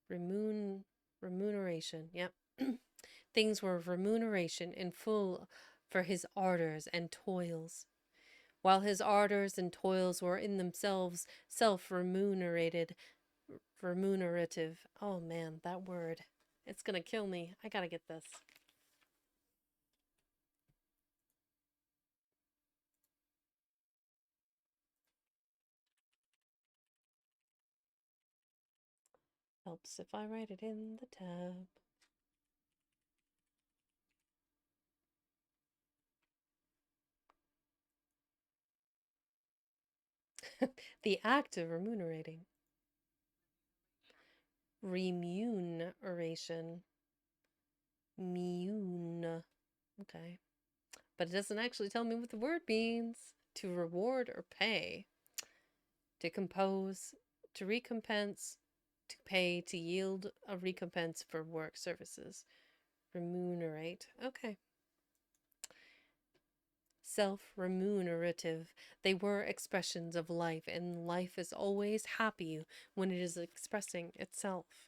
Remuneration. Yep. Things were remuneration in full for his ardors and toils. While his ardors and toils were in themselves self-remunerative. Oh man, that word. It's gonna kill me. I gotta get this. Helps if I write it in the tab. The act of remunerating. Remuneration. Mune. Okay. But it doesn't actually tell me what the word means. To reward or pay. To compose. To recompense. To pay. To yield a recompense for work services. Remunerate. Okay. Self-remunerative. They were expressions of life, and life is always happy when it is expressing itself.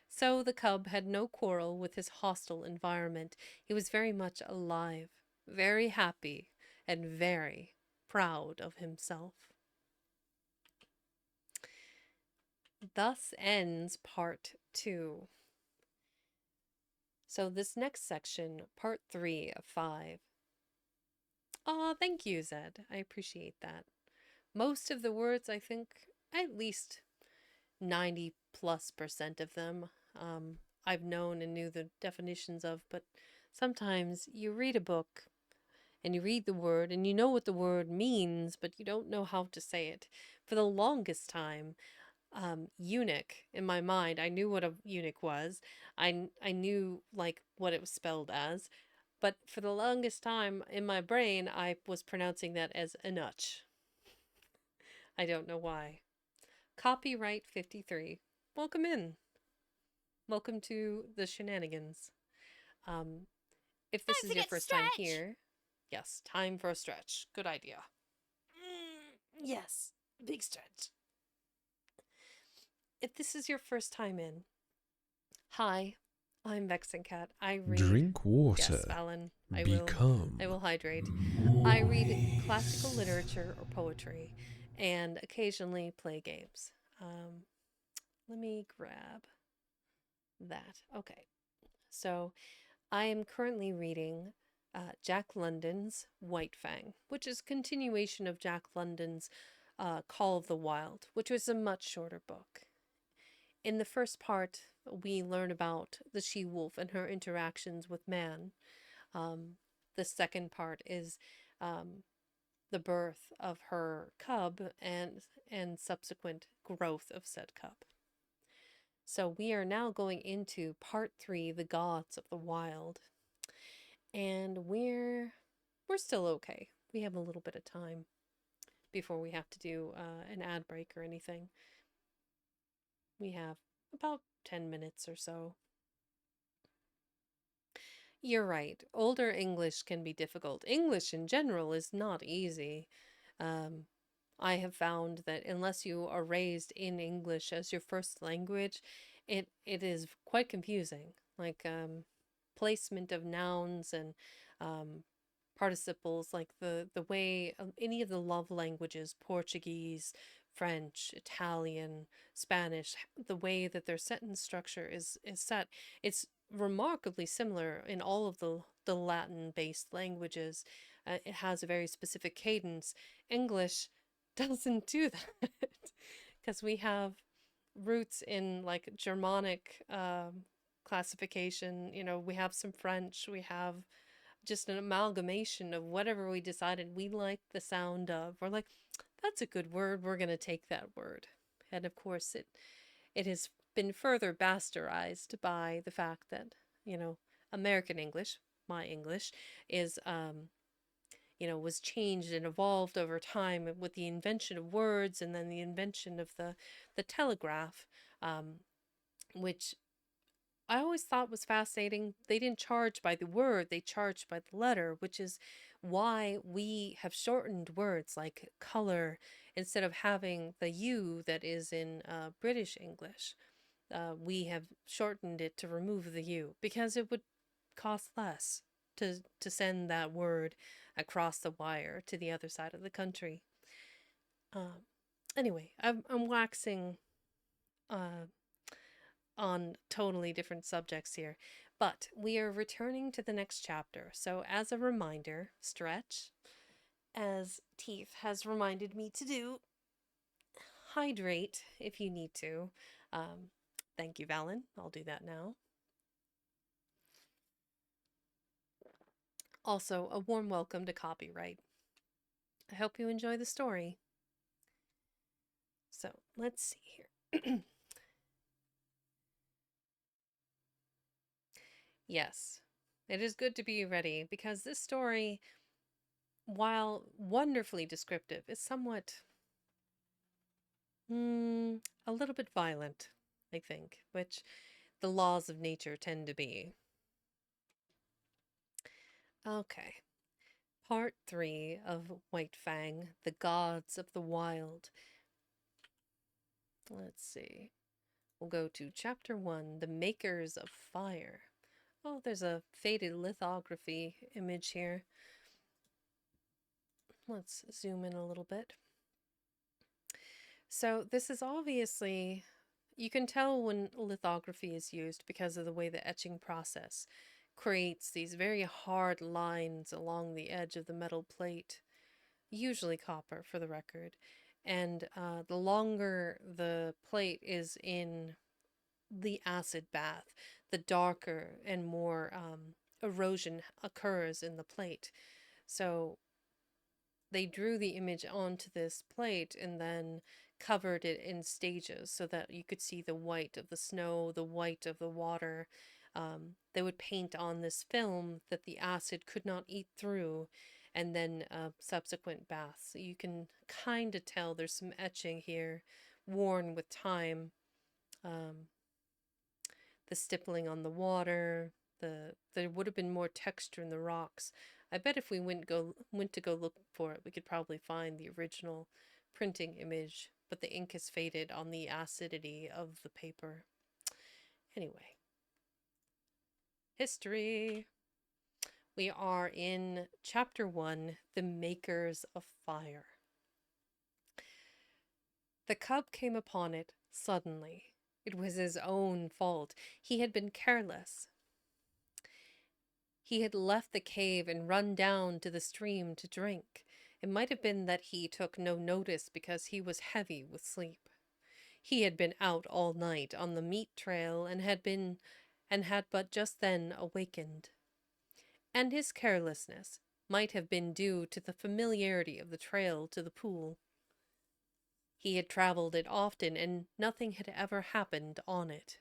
So the cub had no quarrel with his hostile environment. He was very much alive, very happy, and very proud of himself. Thus ends part 2. So this next section, part 3 of 5. Aw, thank you, Zed. I appreciate that. Most of the words, I think, at least 90+% of them, I've known and knew the definitions of, but sometimes you read a book and you read the word and you know what the word means, but you don't know how to say it. For the longest time, eunuch, in my mind, I knew what a eunuch was. I knew, like, what it was spelled as. But for the longest time in my brain, I was pronouncing that as eunuch. I don't know why. Copyright 53. Welcome in. Welcome to the shenanigans. If this is your first time here, yes, time for a stretch. Good idea. Yes, big stretch. If this is your first time in, hi, I'm Vexen Cat. I read. Drink Yes, water. Valen. I will. I Become. will hydrate. I read classical literature or poetry, and occasionally play games. Um, Let me grab that. Okay. So I am currently reading Jack London's White Fang, which is continuation of Jack London's Call of the Wild, which was a much shorter book. In the first part, we learn about the she wolf and her interactions with man. Um, the second part is um, the birth of her cub and subsequent growth of said cub. So we are now going into part 3, the gods of the wild, and we're still okay. We have a little bit of time before we have to do an ad break or anything. We have about 10 minutes or so. You're right. Older English can be difficult. English in general is not easy. Um, I have found that unless you are raised in English as your first language, it is quite confusing. Like placement of nouns and um, participles, like the way any of the love languages, Portuguese, French, Italian, Spanish, the way that their sentence structure is set, it's remarkably similar in all of the Latin based languages. It has a very specific cadence. English doesn't do that because we have roots in like Germanic classification. You know, we have some French, we have just an amalgamation of whatever we decided we like the sound of. We're like, that's a good word, we're going to take that word. And of course, it has been further bastardized by the fact that, you know, American English, my English, is was changed and evolved over time with the invention of words and then the invention of the telegraph, um, which I always thought was fascinating. They didn't charge by the word, they charged by the letter, which is why we have shortened words like color instead of having the U that is in British English. We have shortened it to remove the U because it would cost less to send that word across the wire to the other side of the country. Um, anyway, I'm waxing uh, on totally different subjects here, but we are returning to the next chapter. So, as a reminder, stretch, as Teeth has reminded me to do, hydrate if you need to. Um, Thank you, Valen. I'll do that now. Also, a warm welcome to Copyright. I hope you enjoy the story. So, let's see here. Yes, it is good to be ready because this story, while wonderfully descriptive, is somewhat, a little bit violent, I think, which the laws of nature tend to be. Okay, part 3 of White Fang, the gods of the wild. Let's see. We'll go to chapter 1, the makers of fire. Oh, there's a faded lithography image here. Let's zoom in a little bit. So this is obviously, you can tell when lithography is used because of the way the etching process creates these very hard lines along the edge of the metal plate, usually copper for the record. And the longer the plate is in the acid bath, the darker and more erosion occurs in the plate. So they drew the image onto this plate and then covered it in stages so that you could see the white of the snow, the white of the water. They would paint on this film that the acid could not eat through, and then subsequent baths. So you can kind of tell there's some etching here, worn with time. Um, the stippling on the water, there would have been more texture in the rocks. I bet if we went to go look for it, we could probably find the original printing image, but the ink has faded on the acidity of the paper. Anyway, History. We are in Chapter 1, The Makers of Fire. The cub came upon it suddenly. It was his own fault. He had been careless. He had left the cave and run down to the stream to drink. It might have been that he took no notice because he was heavy with sleep. He had been out all night on the meat trail and had but just then awakened. And his carelessness might have been due to the familiarity of the trail to the pool. He had traveled it often and nothing had ever happened on it.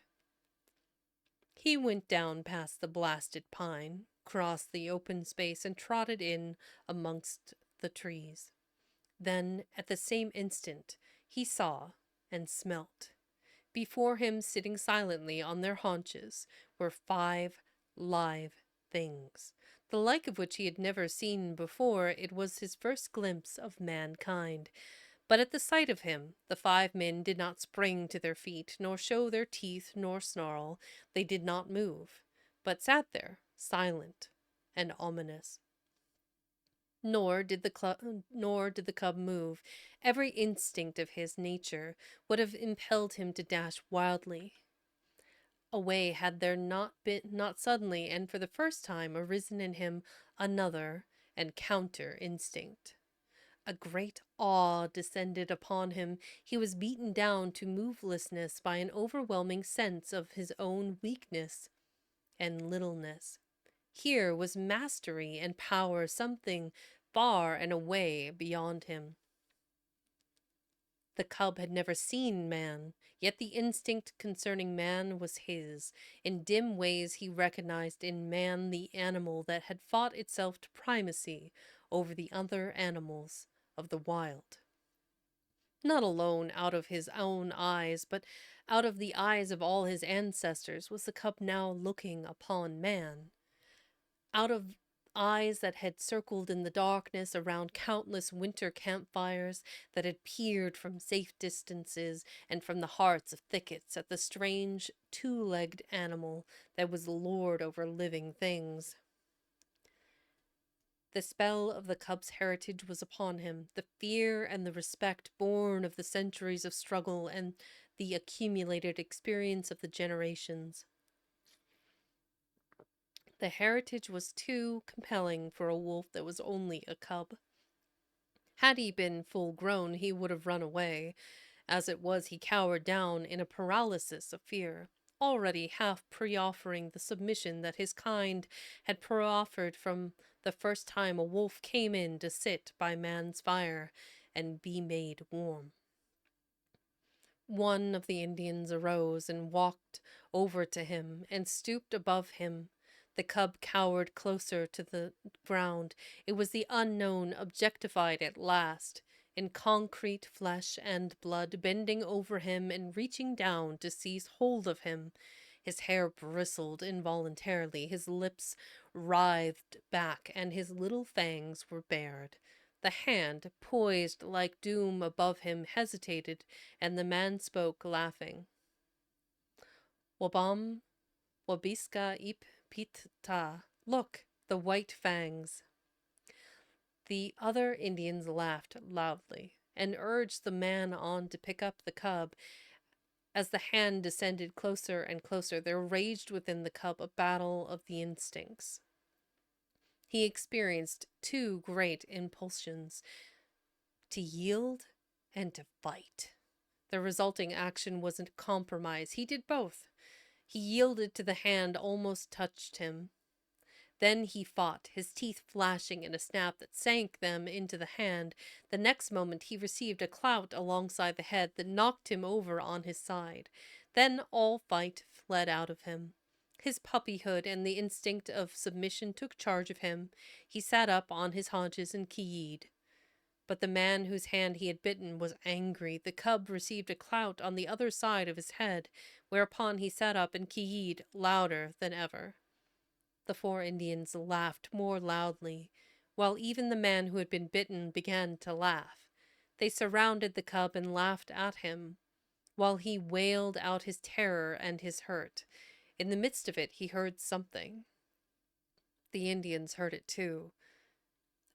He went down past the blasted pine, crossed the open space, and trotted in amongst the trees. Then, at the same instant, he saw and smelt. Before him, sitting silently on their haunches, were 5 live things, the like of which he had never seen before. It was his first glimpse of mankind. But at the sight of him, the 5 men did not spring to their feet, nor show their teeth, nor snarl. They did not move, but sat there, silent and ominous. Nor did the cub move. Every instinct of his nature would have impelled him to dash wildly away had there not suddenly and for the first time arisen in him another and counter instinct. A great awe descended upon him. He was beaten down to movelessness by an overwhelming sense of his own weakness and littleness. Here was mastery and power, something far and away beyond him. The cub had never seen man, yet the instinct concerning man was his. In dim ways he recognized in man the animal that had fought itself to primacy over the other animals of the wild. Not alone out of his own eyes, but out of the eyes of all his ancestors was the cub now looking upon man. Out of eyes that had circled in the darkness around countless winter campfires, that had peered from safe distances and from the hearts of thickets at the strange 2-legged animal that was lord over living things. The spell of the cub's heritage was upon him, the fear and the respect born of the centuries of struggle and the accumulated experience of the generations. The heritage was too compelling for a wolf that was only a cub. Had he been full grown, he would have run away. As it was, he cowered down in a paralysis of fear, already half pre-offering the submission that his kind had proffered from the first time a wolf came in to sit by man's fire and be made warm. One of the Indians arose and walked over to him and stooped above him. The cub cowered closer to the ground. It was the unknown objectified at last, in concrete flesh and blood, bending over him and reaching down to seize hold of him. His hair bristled involuntarily, his lips writhed back, and his little fangs were bared. The hand, poised like doom above him, hesitated, and the man spoke, laughing. Wabam, wabiska ip pit ta. Look, the white fangs. The other Indians laughed loudly and urged the man on to pick up the cub. As the hand descended closer and closer, there raged within the cub a battle of the instincts. He experienced 2 great impulsions: to yield and to fight. The resulting action was a compromise. He did both. He yielded to the hand, almost touched him. Then he fought, his teeth flashing in a snap that sank them into the hand. The next moment he received a clout alongside the head that knocked him over on his side. Then all fight fled out of him. His puppyhood and the instinct of submission took charge of him. He sat up on his haunches and ki-yied. But the man whose hand he had bitten was angry. The cub received a clout on the other side of his head, whereupon he sat up and ki-yied louder than ever. The 4 Indians laughed more loudly, while even the man who had been bitten began to laugh. They surrounded the cub and laughed at him, while he wailed out his terror and his hurt. In the midst of it, he heard something. The Indians heard it too.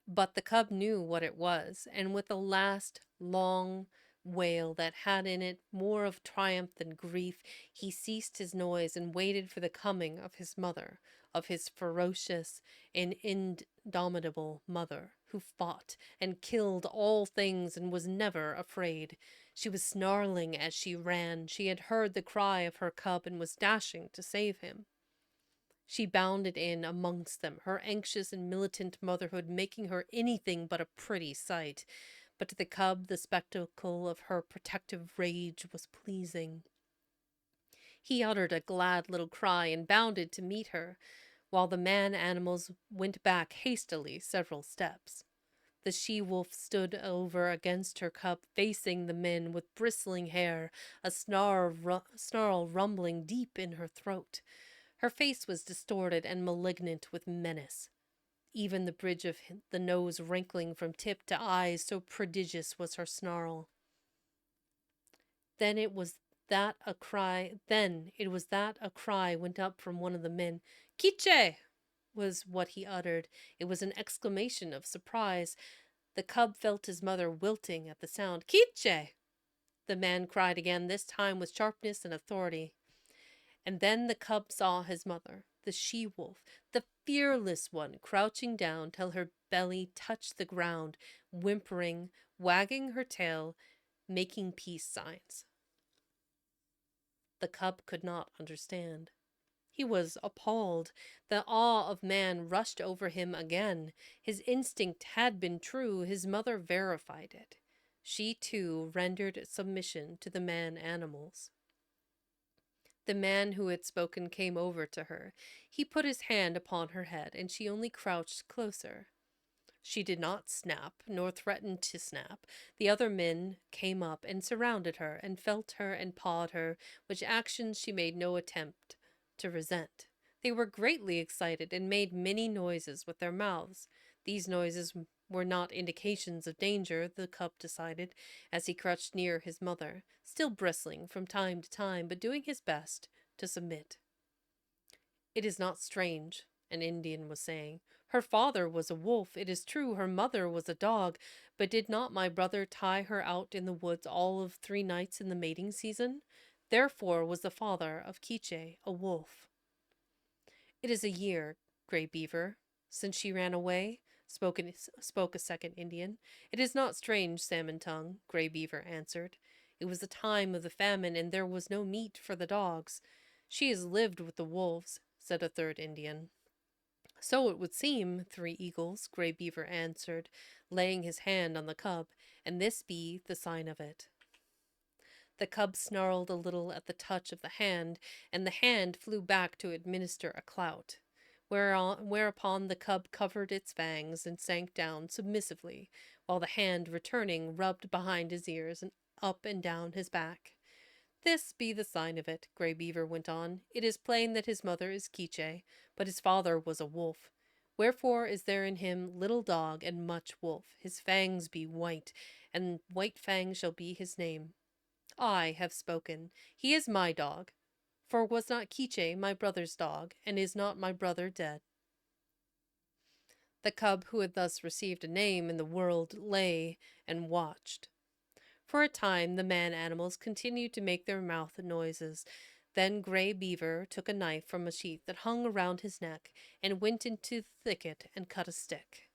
But the cub knew what it was, and with a last long wail that had in it more of triumph than grief, he ceased his noise and waited for the coming of his mother, of his ferocious and indomitable mother, who fought and killed all things and was never afraid. She was snarling as she ran. She had heard the cry of her cub and was dashing to save him. She bounded in amongst them, her anxious and militant motherhood making her anything but a pretty sight. But to the cub, the spectacle of her protective rage was pleasing. He uttered a glad little cry and bounded to meet her, while the man animals went back hastily several steps. The she-wolf stood over against her cub, facing the men with bristling hair, a snarl rumbling deep in her throat. Her face was distorted and malignant with menace, even the bridge of the nose wrinkling from tip to eyes, so prodigious was her snarl. Then it was that a cry went up from one of the men. Quiche! Was what he uttered. It was an exclamation of surprise. The cub felt his mother wilting at the sound. Quiche! The man cried again, this time with sharpness and authority. And then the cub saw his mother, the she-wolf, the fearless one, crouching down till her belly touched the ground, whimpering, wagging her tail, making peace signs. The cub could not understand. He was appalled. The awe of man rushed over him again. His instinct had been true. His mother verified it. She, too, rendered submission to the man-animals. The man who had spoken came over to her. He put his hand upon her head, and she only crouched closer. She did not snap, nor threaten to snap. The other men came up and surrounded her, and felt her and pawed her, which actions she made no attempt to resent. They were greatly excited and made many noises with their mouths. These noises were not indications of danger, the cub decided, as he crouched near his mother, still bristling from time to time, but doing his best to submit. It is not strange, an Indian was saying. Her father was a wolf. It is true her mother was a dog, but did not my brother tie her out in the woods all of 3 nights in the mating season? Therefore was the father of Quiche a wolf. It is a year, Grey Beaver, since she ran away, spoke a second Indian. It is not strange, Salmon Tongue, Grey Beaver answered. It was the time of the famine, and there was no meat for the dogs. She has lived with the wolves, said a third Indian. So it would seem, Three Eagles, Grey Beaver answered, laying his hand on the cub, and this be the sign of it. The cub snarled a little at the touch of the hand, and the hand flew back to administer a clout. Whereupon the cub covered its fangs and sank down submissively, while the hand, returning, rubbed behind his ears and up and down his back. This be the sign of it, Grey Beaver went on. It is plain that his mother is Quiche, but his father was a wolf. Wherefore is there in him little dog and much wolf. His fangs be white, and White Fang shall be his name. I have spoken. He is my dog. For was not Quiche my brother's dog, and is not my brother dead? The cub, who had thus received a name in the world, lay and watched. For a time the man-animals continued to make their mouth noises. Then Grey Beaver took a knife from a sheath that hung around his neck, and went into the thicket and cut a stick.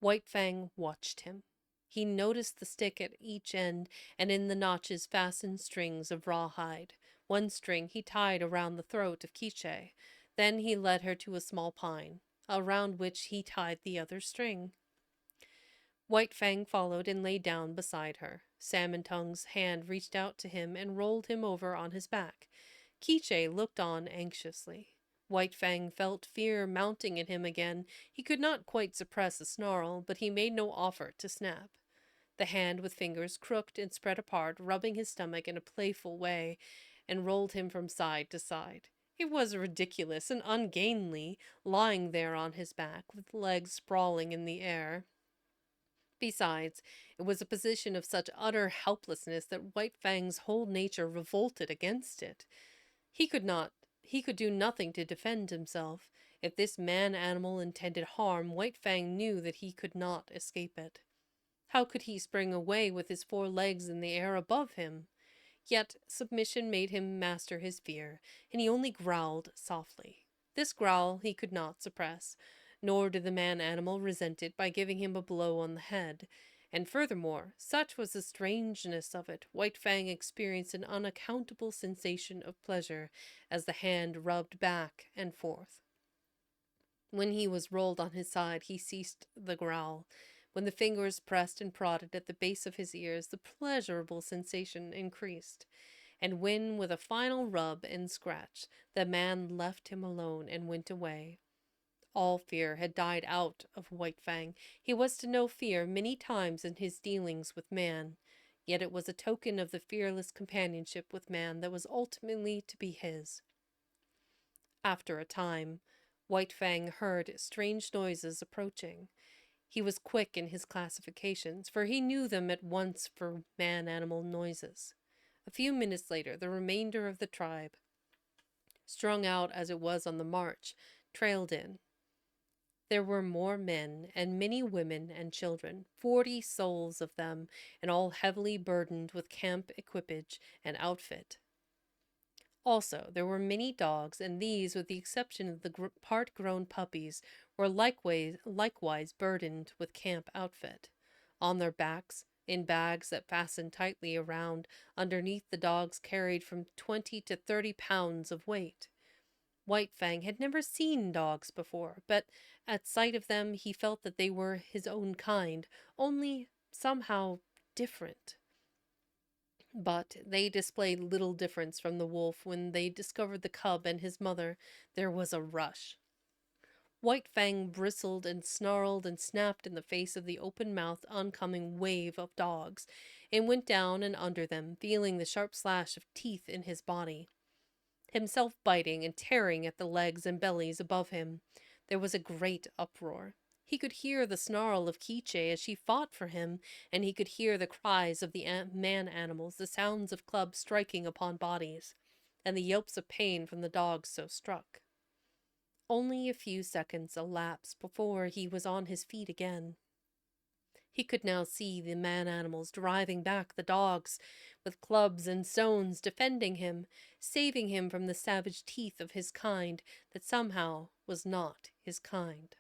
White Fang watched him. He noticed the stick at each end, and in the notches fastened strings of rawhide. One string he tied around the throat of Quiche. Then he led her to a small pine, around which he tied the other string. White Fang followed and lay down beside her. Salmon Tongue's hand reached out to him and rolled him over on his back. Quiche looked on anxiously. White Fang felt fear mounting in him again. He could not quite suppress a snarl, but he made no offer to snap. The hand, with fingers crooked and spread apart, rubbing his stomach in a playful way, and rolled him from side to side. It was ridiculous and ungainly, lying there on his back, with legs sprawling in the air. Besides, it was a position of such utter helplessness that White Fang's whole nature revolted against it. He could not, he could do nothing to defend himself. If this man animal intended harm, White Fang knew that he could not escape it. How could he spring away with his 4 legs in the air above him? Yet submission made him master his fear, and he only growled softly. This growl he could not suppress, nor did the man animal resent it by giving him a blow on the head. And furthermore, such was the strangeness of it, White Fang experienced an unaccountable sensation of pleasure as the hand rubbed back and forth. When he was rolled on his side, he ceased the growl. When the fingers pressed and prodded at the base of his ears, the pleasurable sensation increased. And when, with a final rub and scratch, the man left him alone and went away, all fear had died out of White Fang. He was to know fear many times in his dealings with man, yet it was a token of the fearless companionship with man that was ultimately to be his. After a time, White Fang heard strange noises approaching. He was quick in his classifications, for he knew them at once for man-animal noises. A few minutes later, the remainder of the tribe, strung out as it was on the march, trailed in. There were more men and many women and children, 40 souls of them, and all heavily burdened with camp equipage and outfit. Also, there were many dogs, and these, with the exception of the part-grown puppies, were likewise burdened with camp outfit. On their backs, in bags that fastened tightly around, underneath the dogs carried from 20 to 30 pounds of weight. White Fang had never seen dogs before, but at sight of them he felt that they were his own kind, only somehow different. But they displayed little difference from the wolf. When they discovered the cub and his mother, there was a rush. White Fang bristled and snarled and snapped in the face of the open-mouthed oncoming wave of dogs, and went down and under them, feeling the sharp slash of teeth in his body, himself biting and tearing at the legs and bellies above him. There was a great uproar. He could hear the snarl of Quiche as she fought for him, and he could hear the cries of the man-animals, the sounds of clubs striking upon bodies, and the yelps of pain from the dogs so struck. Only a few seconds elapsed before he was on his feet again. He could now see the man-animals driving back the dogs, with clubs and stones defending him, saving him from the savage teeth of his kind that somehow was not his kind.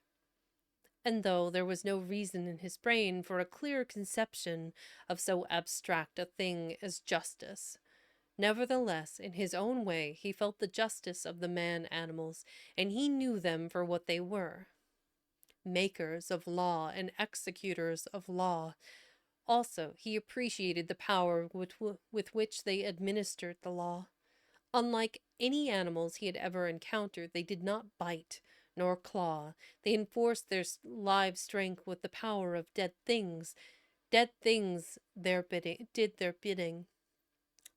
And though there was no reason in his brain for a clear conception of so abstract a thing as justice, nevertheless, in his own way, he felt the justice of the man-animals, and he knew them for what they were. Makers of law and executors of law. Also, he appreciated the power with which they administered the law. Unlike any animals he had ever encountered, they did not bite nor claw. They enforced their live strength with the power of dead things. Dead things did their bidding.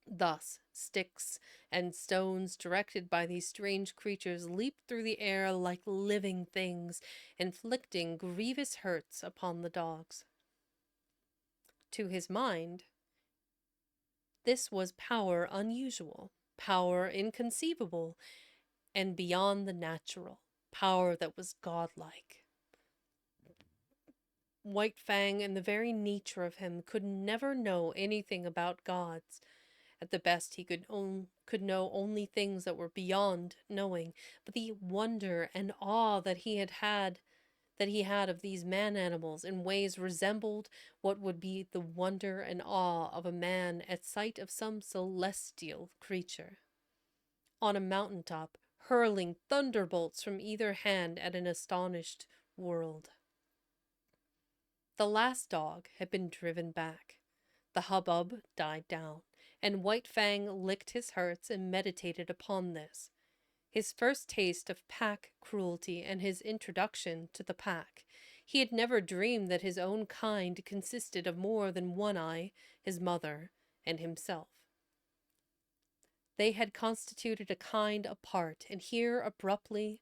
Thus, sticks and stones directed by these strange creatures leaped through the air like living things, inflicting grievous hurts upon the dogs. To his mind, this was power unusual, power inconceivable, and beyond the natural, power that was godlike. White Fang, in the very nature of him, could never know anything about gods. At the best, he could know only things that were beyond knowing, but the wonder and awe that he had of these man-animals in ways resembled what would be the wonder and awe of a man at sight of some celestial creature on a mountaintop, hurling thunderbolts from either hand at an astonished world. The last dog had been driven back. The hubbub died down, and White Fang licked his hurts and meditated upon this. His first taste of pack cruelty and his introduction to the pack. He had never dreamed that his own kind consisted of more than one eye, his mother, and himself. They had constituted a kind apart, and here, abruptly,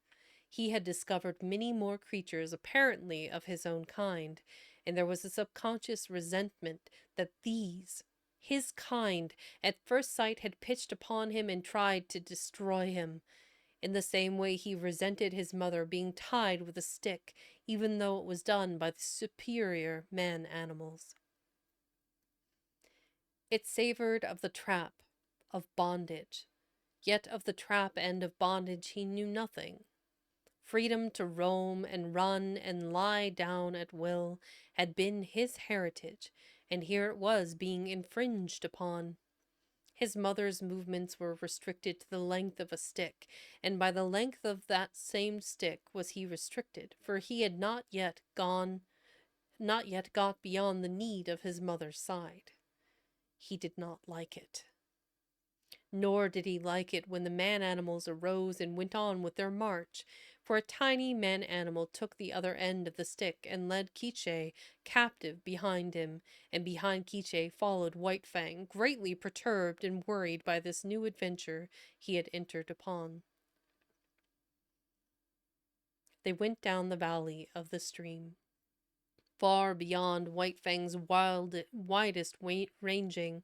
he had discovered many more creatures apparently of his own kind, and there was a subconscious resentment that these, his kind, at first sight had pitched upon him and tried to destroy him, in the same way he resented his mother being tied with a stick, even though it was done by the superior man animals. It savored of the trap, of bondage, yet of the trap and of bondage he knew nothing. Freedom to roam and run and lie down at will had been his heritage, and here it was being infringed upon. His mother's movements were restricted to the length of a stick, and by the length of that same stick was he restricted, for he had not yet got beyond the need of his mother's side. He did not like it. Nor did he like it when the man animals arose and went on with their march, for a tiny man animal took the other end of the stick and led Quiche captive behind him, and behind Quiche followed White Fang, greatly perturbed and worried by this new adventure he had entered upon. They went down the valley of the stream, far beyond White Fang's widest ranging,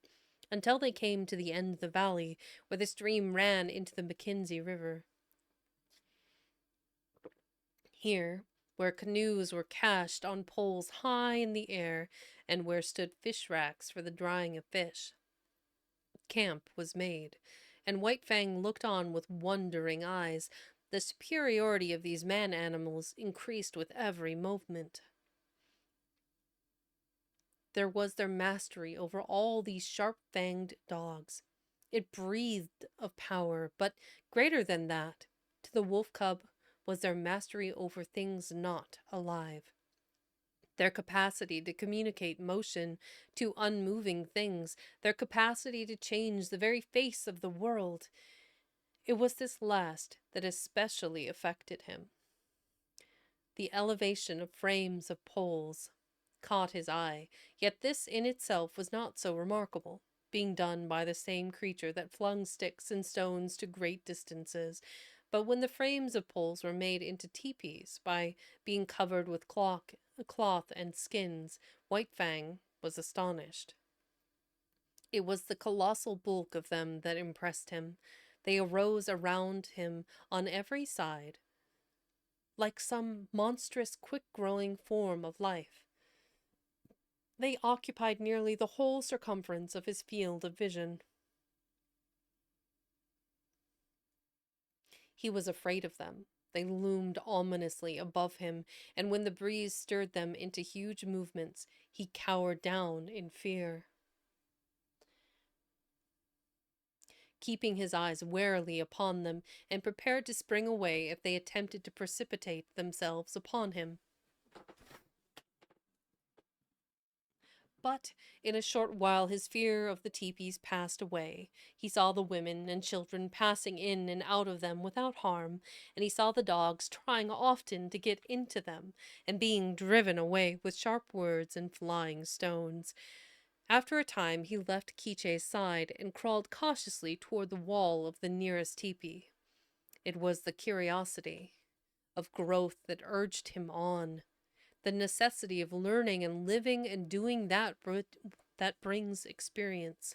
until they came to the end of the valley where the stream ran into the Mackenzie River. Here, where canoes were cached on poles high in the air and where stood fish racks for the drying of fish, camp was made, and White Fang looked on with wondering eyes. The superiority of these man animals increased with every movement. There was their mastery over all these sharp-fanged dogs. It breathed of power, but greater than that, to the wolf cub, was their mastery over things not alive. Their capacity to communicate motion to unmoving things, their capacity to change the very face of the world. It was this last that especially affected him. The elevation of frames of poles caught his eye, yet this in itself was not so remarkable, being done by the same creature that flung sticks and stones to great distances. But when the frames of poles were made into teepees by being covered with cloth and skins, White Fang was astonished. It was the colossal bulk of them that impressed him. They arose around him on every side, like some monstrous, quick-growing form of life. They occupied nearly the whole circumference of his field of vision. He was afraid of them. They loomed ominously above him, and when the breeze stirred them into huge movements, he cowered down in fear, keeping his eyes warily upon them and prepared to spring away if they attempted to precipitate themselves upon him. But in a short while his fear of the teepees passed away. He saw the women and children passing in and out of them without harm, and he saw the dogs trying often to get into them, and being driven away with sharp words and flying stones. After a time he left Quiche's side and crawled cautiously toward the wall of the nearest teepee. It was the curiosity of growth that urged him on, the necessity of learning and living and doing that brings experience.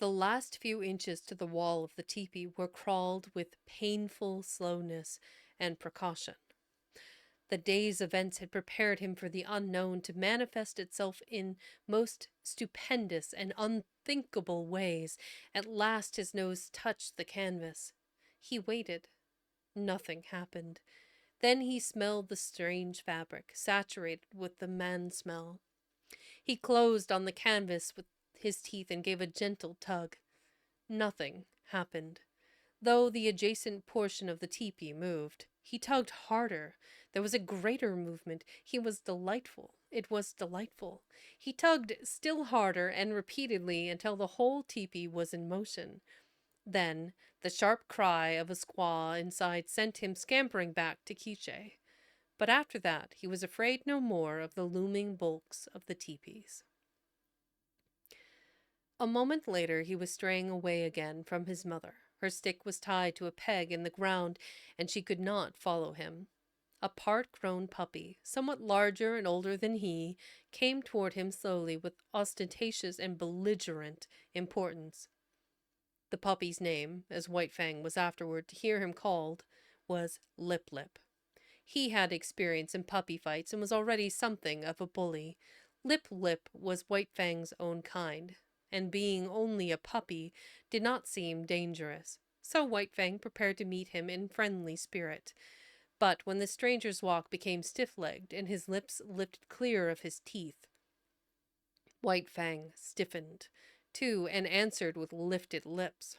The last few inches to the wall of the teepee were crawled with painful slowness and precaution. The day's events had prepared him for the unknown to manifest itself in most stupendous and unthinkable ways. At last his nose touched the canvas. He waited. Nothing happened. Then he smelled the strange fabric, saturated with the man smell. He closed on the canvas with his teeth and gave a gentle tug. Nothing happened, though the adjacent portion of the teepee moved. He tugged harder. There was a greater movement. It was delightful. He tugged still harder and repeatedly until the whole teepee was in motion. Then the sharp cry of a squaw inside sent him scampering back to Quiche. But after that he was afraid no more of the looming bulks of the teepees. A moment later he was straying away again from his mother. Her stick was tied to a peg in the ground, and she could not follow him. A part-grown puppy, somewhat larger and older than he, came toward him slowly with ostentatious and belligerent importance. The puppy's name, as White Fang was afterward to hear him called, was Lip Lip. He had experience in puppy fights and was already something of a bully. Lip Lip was White Fang's own kind, and being only a puppy, did not seem dangerous. So White Fang prepared to meet him in friendly spirit. But when the stranger's walk became stiff-legged and his lips lifted clear of his teeth, White Fang stiffened, too, and answered with lifted lips.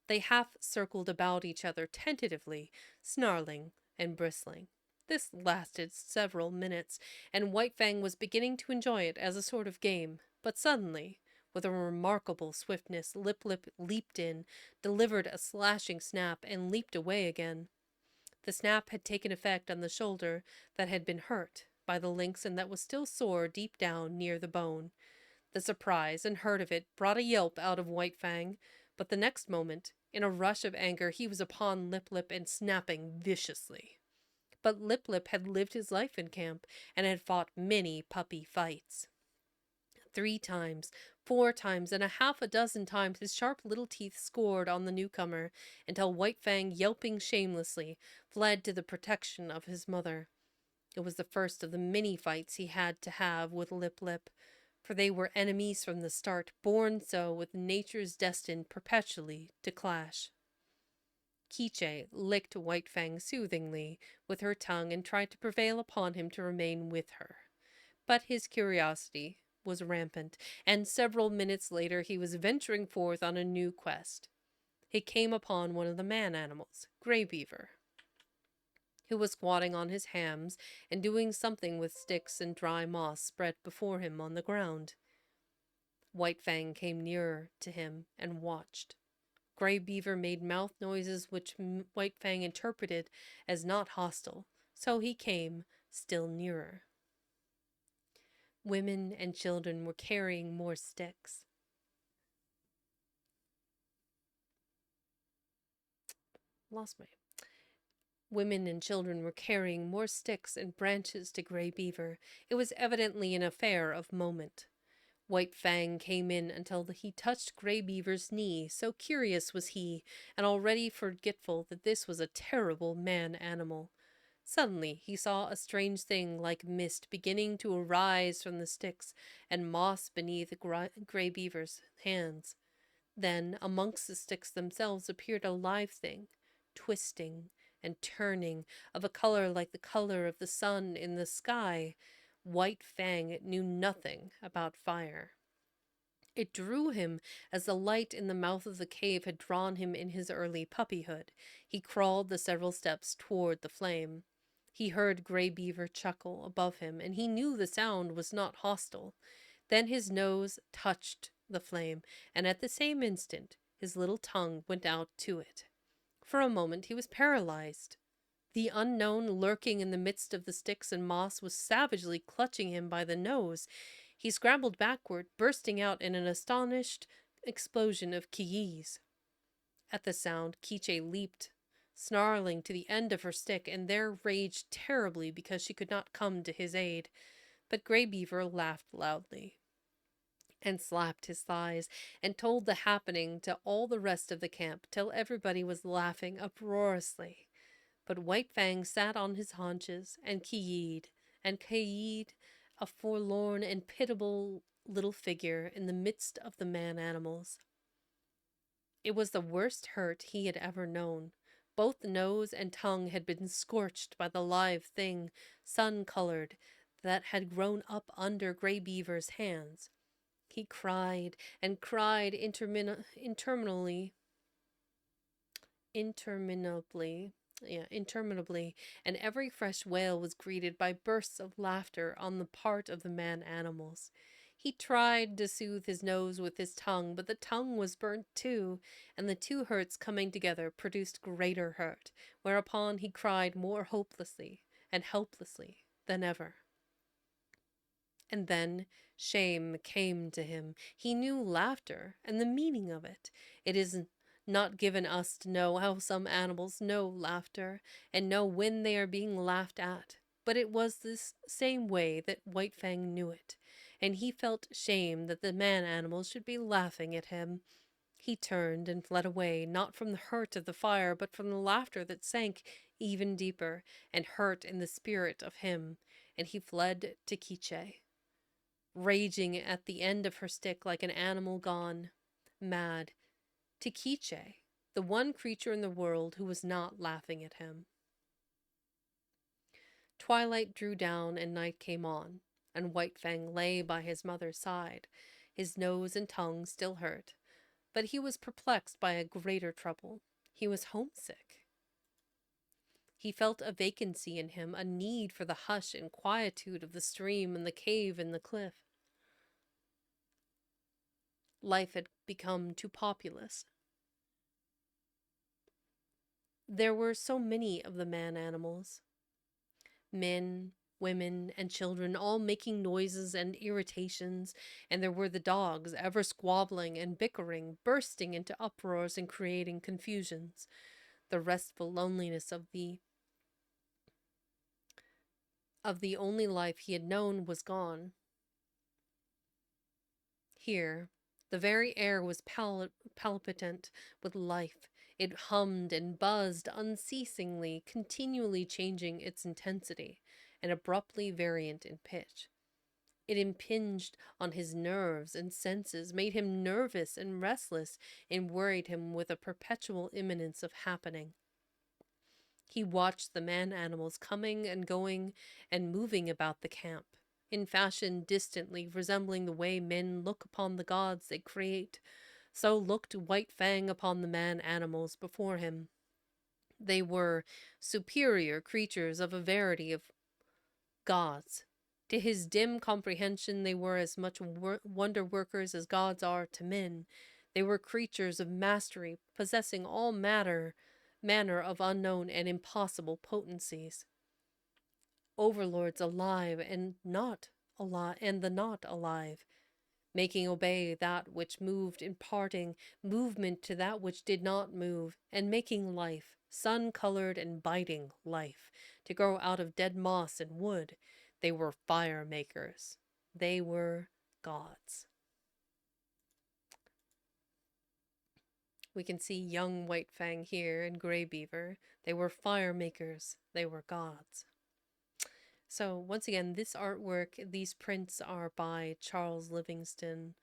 They half circled about each other tentatively, snarling and bristling. This lasted several minutes, and White Fang was beginning to enjoy it as a sort of game. But suddenly, with a remarkable swiftness, Lip Lip leaped in, delivered a slashing snap, and leaped away again. The snap had taken effect on the shoulder that had been hurt by the lynx and that was still sore deep down near the bone. The surprise and hurt of it brought a yelp out of White Fang, but the next moment, in a rush of anger, he was upon Lip Lip and snapping viciously. But Lip Lip had lived his life in camp and had fought many puppy fights. 3 times, 4 times, and a half a dozen times his sharp little teeth scored on the newcomer, until White Fang, yelping shamelessly, fled to the protection of his mother. It was the first of the many fights he had to have with Lip Lip, for they were enemies from the start, born so with natures destined perpetually to clash. Quiche licked White Fang soothingly with her tongue and tried to prevail upon him to remain with her. But his curiosity was rampant, and several minutes later he was venturing forth on a new quest. He came upon one of the man-animals, Grey Beaver, who was squatting on his hams and doing something with sticks and dry moss spread before him on the ground. White Fang came nearer to him and watched. Grey Beaver made mouth noises which White Fang interpreted as not hostile, so he came still nearer. Women and children were carrying more sticks. Lost my. Women and children were carrying more sticks and branches to Grey Beaver. It was evidently an affair of moment. White Fang came in until he touched Grey Beaver's knee, so curious was he, and already forgetful that this was a terrible man-animal. Suddenly he saw a strange thing like mist beginning to arise from the sticks and moss beneath Grey Beaver's hands. Then, amongst the sticks themselves appeared a live thing, twisting and turning, of a color like the color of the sun in the sky. White Fang knew nothing about fire. It drew him as the light in the mouth of the cave had drawn him in his early puppyhood. He crawled the several steps toward the flame. He heard Grey Beaver chuckle above him, and he knew the sound was not hostile. Then his nose touched the flame, and at the same instant his little tongue went out to it. For a moment he was paralyzed. The unknown lurking in the midst of the sticks and moss was savagely clutching him by the nose. He scrambled backward, bursting out in an astonished explosion of ki-yis. At the sound, Quiche leaped, snarling to the end of her stick, and there raged terribly because she could not come to his aid. But Grey Beaver laughed loudly and slapped his thighs and told the happening to all the rest of the camp till everybody was laughing uproariously. But White Fang sat on his haunches and ki-yied a forlorn and pitiable little figure in the midst of the man-animals. It was the worst hurt he had ever known. Both nose and tongue had been scorched by the live thing, sun-colored, that had grown up under Grey Beaver's hands. He cried and cried interminably, and every fresh wail was greeted by bursts of laughter on the part of the man-animals. He tried to soothe his nose with his tongue, but the tongue was burnt too, and the two hurts coming together produced greater hurt, whereupon he cried more hopelessly and helplessly than ever. And then shame came to him. He knew laughter and the meaning of it. It is not given us to know how some animals know laughter and know when they are being laughed at. But it was this same way that White Fang knew it, and he felt shame that the man animals should be laughing at him. He turned and fled away, not from the hurt of the fire, but from the laughter that sank even deeper and hurt in the spirit of him, and he fled to Quiche, raging at the end of her stick like an animal gone mad. To Quiche, the one creature in the world who was not laughing at him. Twilight drew down and night came on, and White Fang lay by his mother's side. His nose and tongue still hurt, but he was perplexed by a greater trouble. He was homesick. He felt a vacancy in him, a need for the hush and quietude of the stream and the cave and the cliff. Life had become too populous. There were so many of the man animals, men, women, and children all making noises and irritations, and there were the dogs, ever squabbling and bickering, bursting into uproars and creating confusions. The restful loneliness of the only life he had known was gone. Here, the very air was palpitant with life. It hummed and buzzed unceasingly, continually changing its intensity, and abruptly variant in pitch. It impinged on his nerves and senses, made him nervous and restless, and worried him with a perpetual imminence of happening. He watched the man animals coming and going and moving about the camp, in fashion distantly resembling the way men look upon the gods they create. So looked White Fang upon the man animals before him. They were superior creatures of a variety of gods. To his dim comprehension, they were as much wonder workers as gods are to men. They were creatures of mastery, possessing all manner of unknown and impossible potencies. Overlords alive and not alive, and the not alive, making obey that which moved, imparting movement to that which did not move, and making life, sun-colored and biting life, to grow out of dead moss and wood. They were fire makers. They were gods. We can see young White Fang here and Grey Beaver. They were fire makers. They were gods. So once again, this artwork, these prints are by Charles Livingston.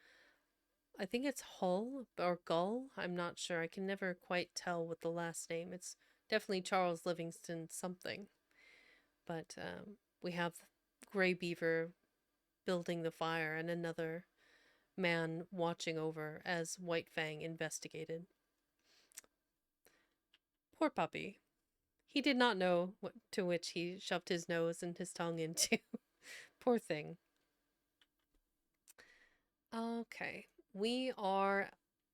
I think it's Hull or Gull. I'm not sure. I can never quite tell with the last name. It's definitely Charles Livingston something. But we have Grey Beaver building the fire and another man watching over as White Fang investigated. Poor puppy. He did not know what to which he shoved his nose and his tongue into. Poor thing. Okay, we are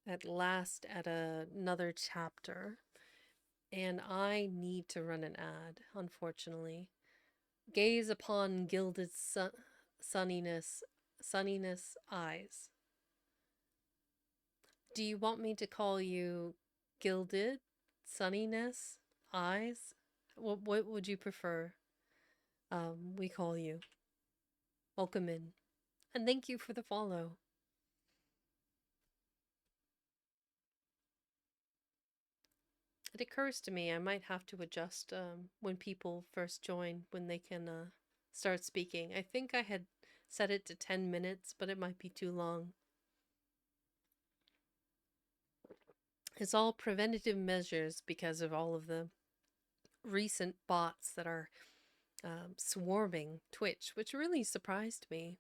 at last at another chapter, and I need to run an ad, unfortunately. Gaze upon gilded sunniness eyes. Do you want me to call you gilded sunniness eyes? What would you prefer? We call you. Welcome in, and thank you for the follow. It occurs to me I might have to adjust when people first join, when they can start speaking. I think I had set it to 10 minutes, but it might be too long. It's all preventative measures because of all of the recent bots that are swarming Twitch, which really surprised me.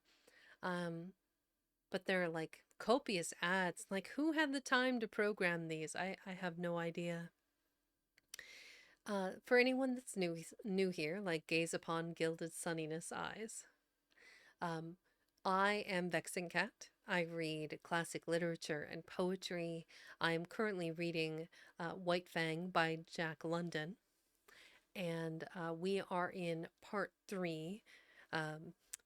But they're like copious ads. Like, who had the time to program these? I have no idea. For anyone that's new here, like gaze upon gilded sunniness eyes. Um, I am Vexing Cat. I read classic literature and poetry. I am currently reading White Fang by Jack London, and we are in part 3.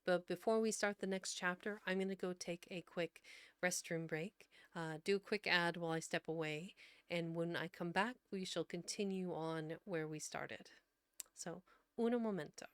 But before we start the next chapter, I'm going to go take a quick restroom break, do a quick ad while I step away, And when I come back, we shall continue on where we started. So, uno momento.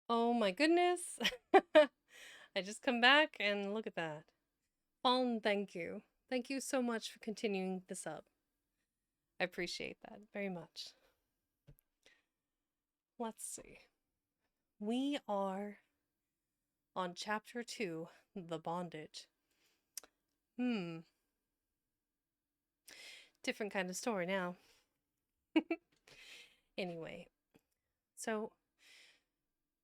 Oh my goodness. I just come back and look at that. Fallen, thank you. Thank you so much for continuing this up. I appreciate that very much. Let's see. We are on chapter 2, The Bondage. Hmm, different kind of story now. Anyway, so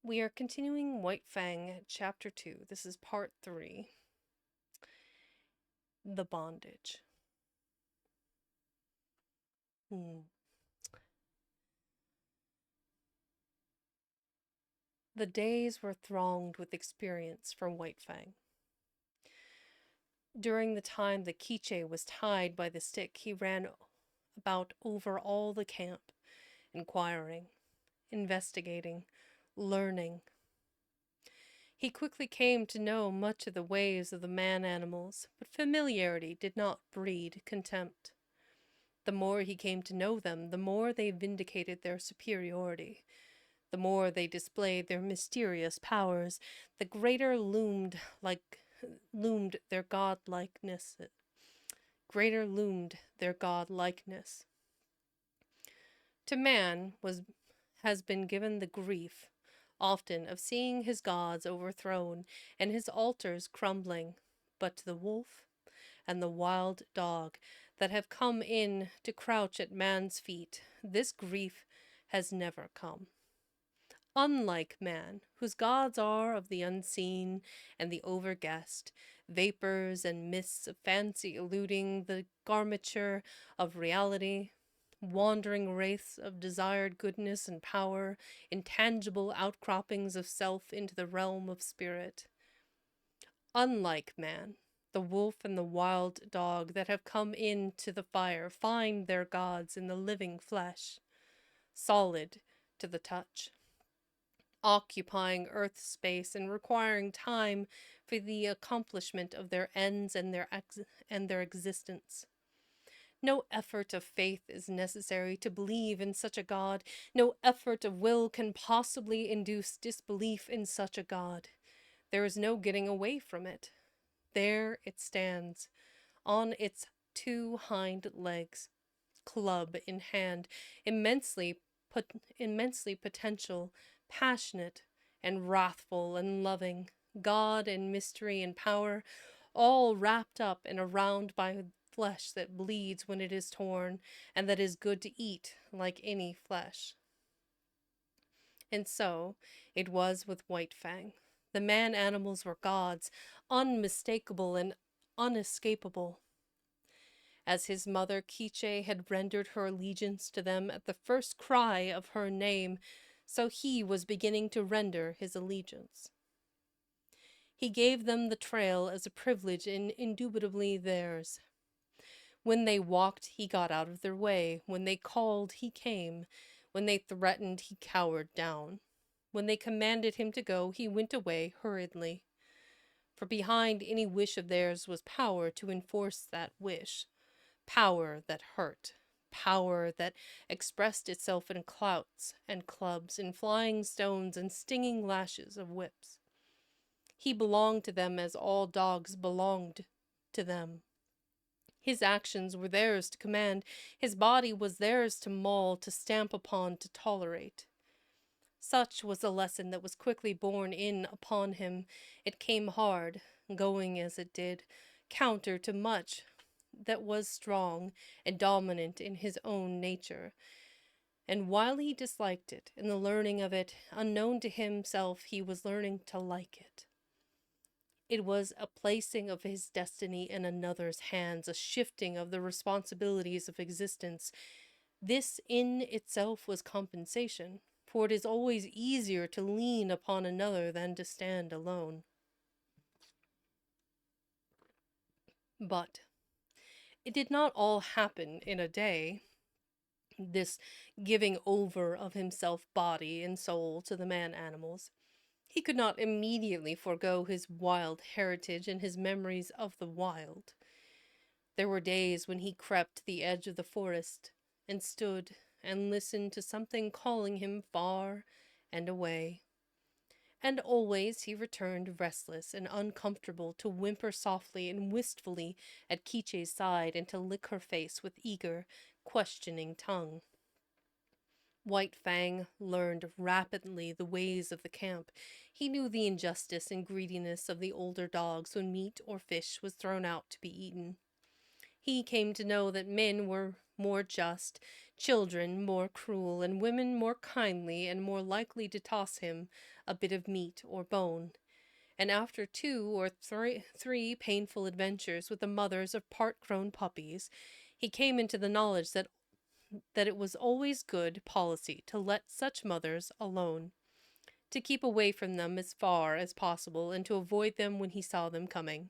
we are continuing White Fang, chapter 2. This is part 3, The Bondage. Hmm. The days were thronged with experience for White Fang. During the time that Quiche was tied by the stick, he ran about over all the camp, inquiring, investigating, learning. He quickly came to know much of the ways of the man animals, but familiarity did not breed contempt. The more he came to know them, the more they vindicated their superiority. The more they displayed their mysterious powers, the greater loomed their godlikeness. Greater loomed their godlikeness. To man has been given the grief, often of seeing his gods overthrown and his altars crumbling, but to the wolf and the wild dog that have come in to crouch at man's feet, this grief has never come. Unlike man, whose gods are of the unseen and the overguessed, vapors and mists of fancy eluding the garniture of reality, wandering wraiths of desired goodness and power, intangible outcroppings of self into the realm of spirit. Unlike man, the wolf and the wild dog that have come into the fire find their gods in the living flesh, solid to the touch, occupying earth space and requiring time for the accomplishment of their ends and their existence. No effort of faith is necessary to believe in such a God. No effort of will can possibly induce disbelief in such a God. There is no getting away from it. There it stands, on its two hind legs, club in hand, immensely potential, passionate and wrathful and loving, God and mystery and power, all wrapped up and around by flesh that bleeds when it is torn, and that is good to eat like any flesh. And so it was with White Fang. The man animals were gods, unmistakable and unescapable. As his mother Quiche had rendered her allegiance to them at the first cry of her name, so he was beginning to render his allegiance. He gave them the trail as a privilege and indubitably theirs. When they walked, he got out of their way. When they called, he came. When they threatened, he cowered down. When they commanded him to go, he went away hurriedly. For behind any wish of theirs was power to enforce that wish, power that hurt, power that expressed itself in clouts and clubs, in flying stones and stinging lashes of whips. He belonged to them as all dogs belonged to them. His actions were theirs to command, his body was theirs to maul, to stamp upon, to tolerate. Such was the lesson that was quickly borne in upon him. It came hard, going as it did, counter to much that was strong and dominant in his own nature. And while he disliked it, in the learning of it, unknown to himself, he was learning to like it. It was a placing of his destiny in another's hands, a shifting of the responsibilities of existence. This in itself was compensation, for it is always easier to lean upon another than to stand alone. But it did not all happen in a day, this giving over of himself, body and soul, to the man animals. He could not immediately forego his wild heritage and his memories of the wild. There were days when he crept to the edge of the forest and stood and listened to something calling him far and away. And always he returned restless and uncomfortable to whimper softly and wistfully at Kiche's side and to lick her face with eager, questioning tongue. White Fang learned rapidly the ways of the camp. He knew the injustice and greediness of the older dogs when meat or fish was thrown out to be eaten. He came to know that men were more just, children more cruel, and women more kindly and more likely to toss him a bit of meat or bone. And after two or three painful adventures with the mothers of part-grown puppies, he came into the knowledge that it was always good policy to let such mothers alone, to keep away from them as far as possible, and to avoid them when he saw them coming.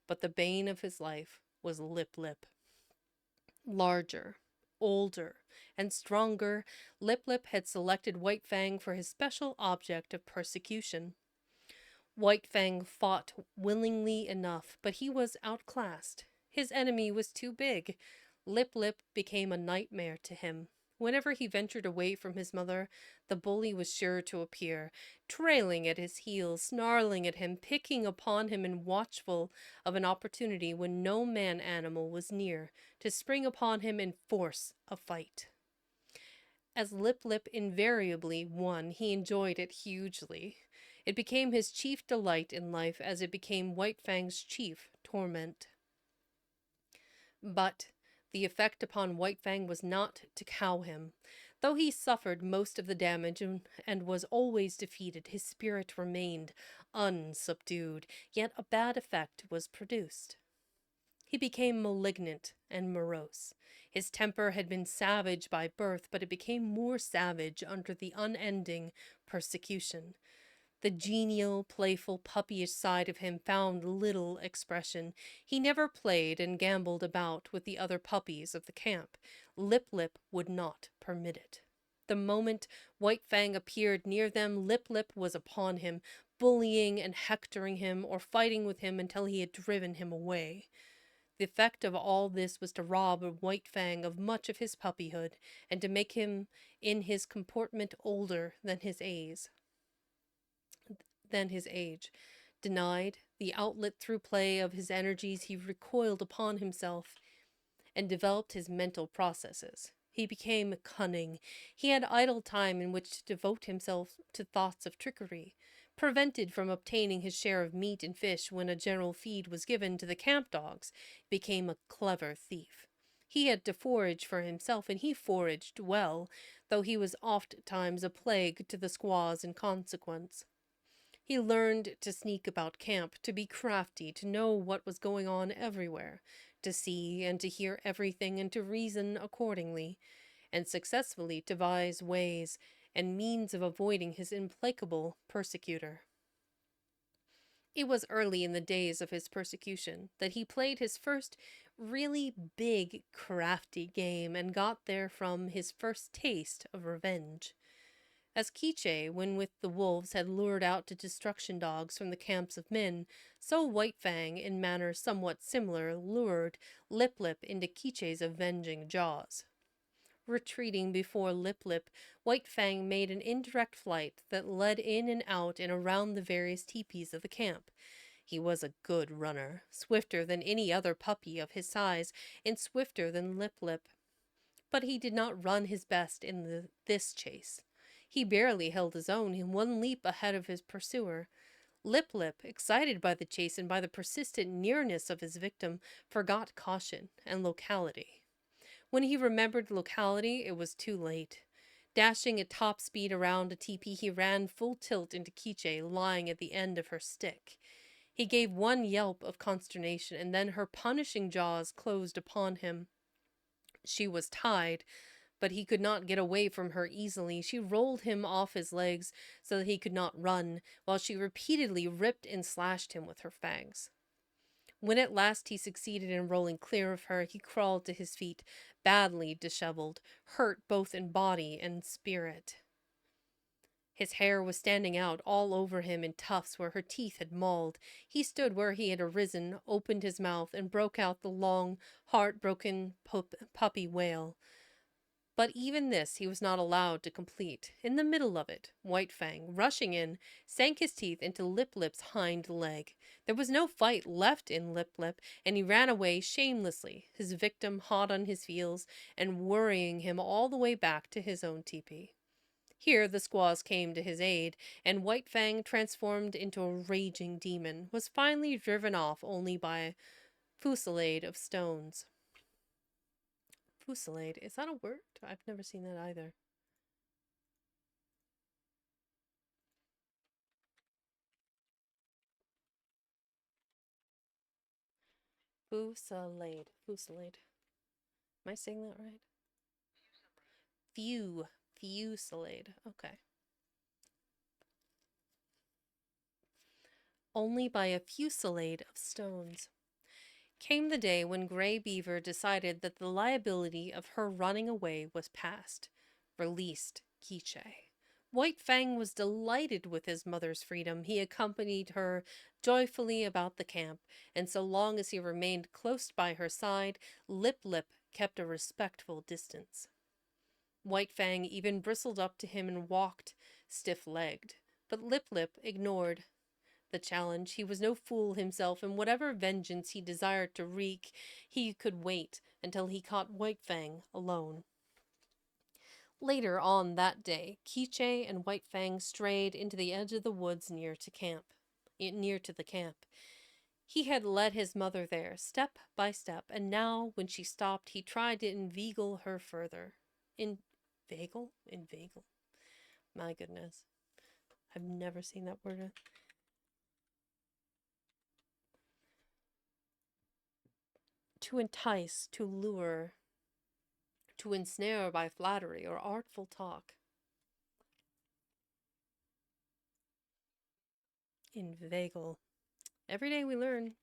But the bane of his life was Lip Lip. Larger, older, and stronger, Lip Lip had selected White Fang for his special object of persecution. White Fang fought willingly enough, but he was outclassed. His enemy was too big. Lip Lip became a nightmare to him. Whenever he ventured away from his mother, the bully was sure to appear, trailing at his heels, snarling at him, picking upon him, and watchful of an opportunity when no man animal was near, to spring upon him and force a fight. As Lip Lip invariably won, he enjoyed it hugely. It became his chief delight in life as it became White Fang's chief torment. But the effect upon White Fang was not to cow him. Though he suffered most of the damage and was always defeated, his spirit remained unsubdued, yet a bad effect was produced. He became malignant and morose. His temper had been savage by birth, but it became more savage under the unending persecution. The genial, playful, puppyish side of him found little expression. He never played and gamboled about with the other puppies of the camp. Lip Lip would not permit it. The moment White Fang appeared near them, Lip Lip was upon him, bullying and hectoring him, or fighting with him until he had driven him away. The effect of all this was to rob White Fang of much of his puppyhood, and to make him in his comportment older than his age. Denied the outlet through play of his energies, he recoiled upon himself and developed his mental processes. He became cunning. He had idle time in which to devote himself to thoughts of trickery. Prevented from obtaining his share of meat and fish when a general feed was given to the camp dogs, he became a clever thief. He had to forage for himself, and he foraged well, though he was oft times a plague to the squaws in consequence. He learned to sneak about camp, to be crafty, to know what was going on everywhere, to see and to hear everything and to reason accordingly, and successfully devise ways and means of avoiding his implacable persecutor. It was early in the days of his persecution that he played his first really big, crafty game and got therefrom his first taste of revenge. As Quiche, when with the wolves, had lured out to destruction dogs from the camps of men, so White Fang, in manner somewhat similar, lured Lip Lip into Quiche's avenging jaws. Retreating before Lip Lip, White Fang made an indirect flight that led in and out and around the various teepees of the camp. He was a good runner, swifter than any other puppy of his size, and swifter than Lip Lip. But he did not run his best in this chase. He barely held his own, in one leap ahead of his pursuer. Lip Lip, excited by the chase and by the persistent nearness of his victim, forgot caution and locality. When he remembered locality, it was too late. Dashing at top speed around a teepee, he ran full tilt into Quiche, lying at the end of her stick. He gave one yelp of consternation, and then her punishing jaws closed upon him. She was tied, but he could not get away from her easily. She rolled him off his legs so that he could not run, while she repeatedly ripped and slashed him with her fangs. When at last he succeeded in rolling clear of her, he crawled to his feet, badly disheveled, hurt both in body and spirit. His hair was standing out all over him in tufts where her teeth had mauled. He stood where he had arisen, opened his mouth, and broke out the long, heartbroken puppy wail. But even this he was not allowed to complete. In the middle of it, White Fang, rushing in, sank his teeth into Lip Lip's hind leg. There was no fight left in Lip Lip, and he ran away shamelessly, his victim hot on his heels and worrying him all the way back to his own teepee. Here the squaws came to his aid, and White Fang, transformed into a raging demon, was finally driven off only by a fusillade of stones. Fusillade, is that a word? I've never seen that either. Fusillade. Fusillade. Am I saying that right? Fusillade. Okay. Only by a fusillade of stones. Came the day when Grey Beaver decided that the liability of her running away was past. Released Quiche. White Fang was delighted with his mother's freedom. He accompanied her joyfully about the camp, and so long as he remained close by her side, Lip Lip kept a respectful distance. White Fang even bristled up to him and walked, stiff-legged, but Lip Lip ignored the challenge. He was no fool himself, and whatever vengeance he desired to wreak, he could wait until he caught White Fang alone. Later on that day, Quiche and White Fang strayed into the edge of the woods near to the camp. He had led his mother there, step by step, and now, when she stopped, he tried to inveigle her further. Inveigle? Inveigle. My goodness. I've never seen that word. To entice, to lure, to ensnare by flattery or artful talk. Inveigle. Every day we learn.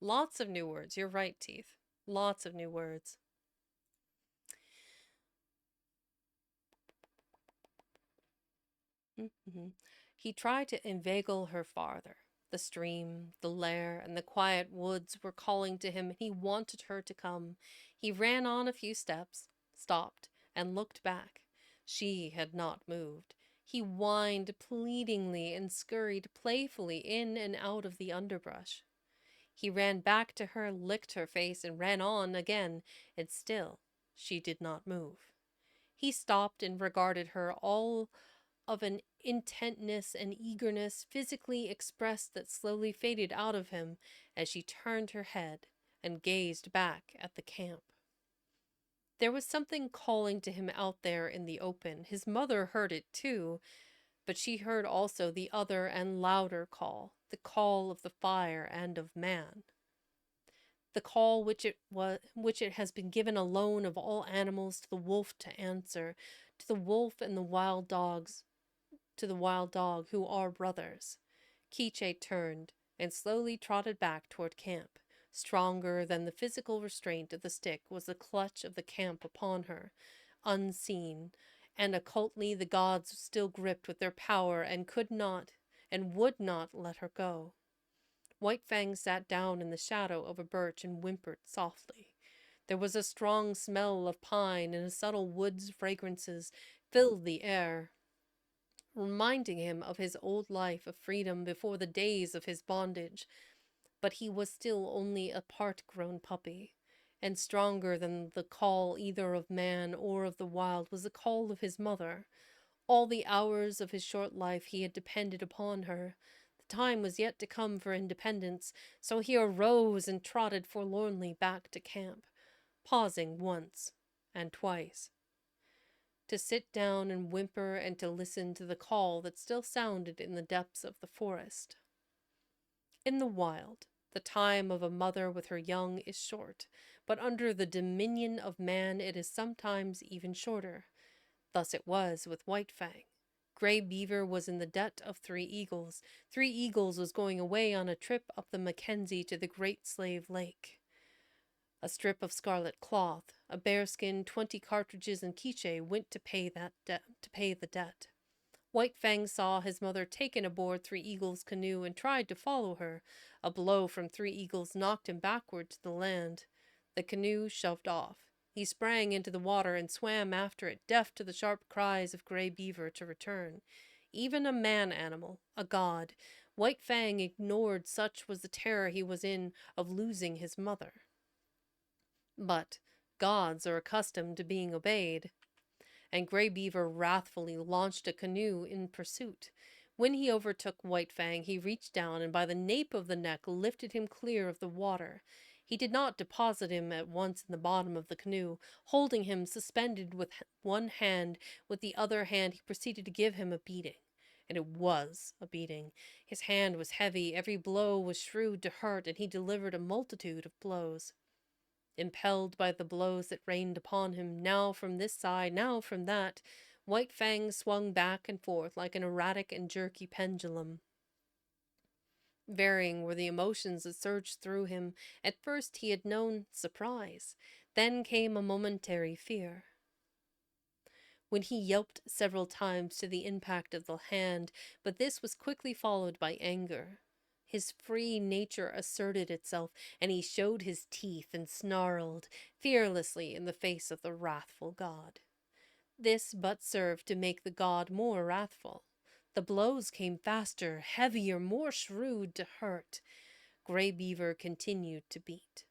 Lots of new words. You're right, Teeth. Lots of new words. Mm-hmm. He tried to inveigle her farther. The stream, the lair, and the quiet woods were calling to him, and he wanted her to come. He ran on a few steps, stopped, and looked back. She had not moved. He whined pleadingly and scurried playfully in and out of the underbrush. He ran back to her, licked her face, and ran on again, and still she did not move. He stopped and regarded her, all of an intentness and eagerness physically expressed that slowly faded out of him as she turned her head and gazed back at the camp. There was something calling to him out there in the open. His mother heard it too, but she heard also the other and louder call, the call of the fire and of man. The call which it has been given alone of all animals to the wolf to answer, to the wolf and the wild dogs, to the wild dog who are brothers. Quiche turned and slowly trotted back toward camp. Stronger than the physical restraint of the stick was the clutch of the camp upon her, unseen, and occultly the gods still gripped with their power and could not and would not let her go. White Fang sat down in the shadow of a birch and whimpered softly. There was a strong smell of pine and a subtle wood's fragrances filled the air, reminding him of his old life of freedom before the days of his bondage. But he was still only a part-grown puppy, and stronger than the call either of man or of the wild was the call of his mother. All the hours of his short life he had depended upon her. The time was yet to come for independence, so he arose and trotted forlornly back to camp, pausing once and twice to sit down and whimper and to listen to the call that still sounded in the depths of the forest. In the wild, the time of a mother with her young is short, but under the dominion of man it is sometimes even shorter. Thus it was with White Fang. Grey Beaver was in the debt of Three Eagles. Three Eagles was going away on a trip up the Mackenzie to the Great Slave Lake. A strip of scarlet cloth, a bearskin, 20 cartridges, and quiche went to pay the debt. White Fang saw his mother taken aboard Three Eagles' canoe and tried to follow her. A blow from Three Eagles knocked him backward to the land. The canoe shoved off. He sprang into the water and swam after it, deaf to the sharp cries of Grey Beaver to return. Even a man animal, a god, White Fang ignored, such was the terror he was in of losing his mother. But gods are accustomed to being obeyed, and Grey Beaver wrathfully launched a canoe in pursuit. When he overtook White Fang, he reached down and by the nape of the neck lifted him clear of the water. He did not deposit him at once in the bottom of the canoe. Holding him suspended with one hand, with the other hand he proceeded to give him a beating. And it was a beating. His hand was heavy, every blow was shrewd to hurt, and he delivered a multitude of blows. Impelled by the blows that rained upon him, now from this side, now from that, White Fang swung back and forth like an erratic and jerky pendulum. Varying were the emotions that surged through him. At first he had known surprise, then came a momentary fear. When he yelped several times to the impact of the hand, but this was quickly followed by anger. His free nature asserted itself, and he showed his teeth and snarled fearlessly in the face of the wrathful god. This but served to make the god more wrathful. The blows came faster, heavier, more shrewd to hurt. Grey Beaver continued to beat.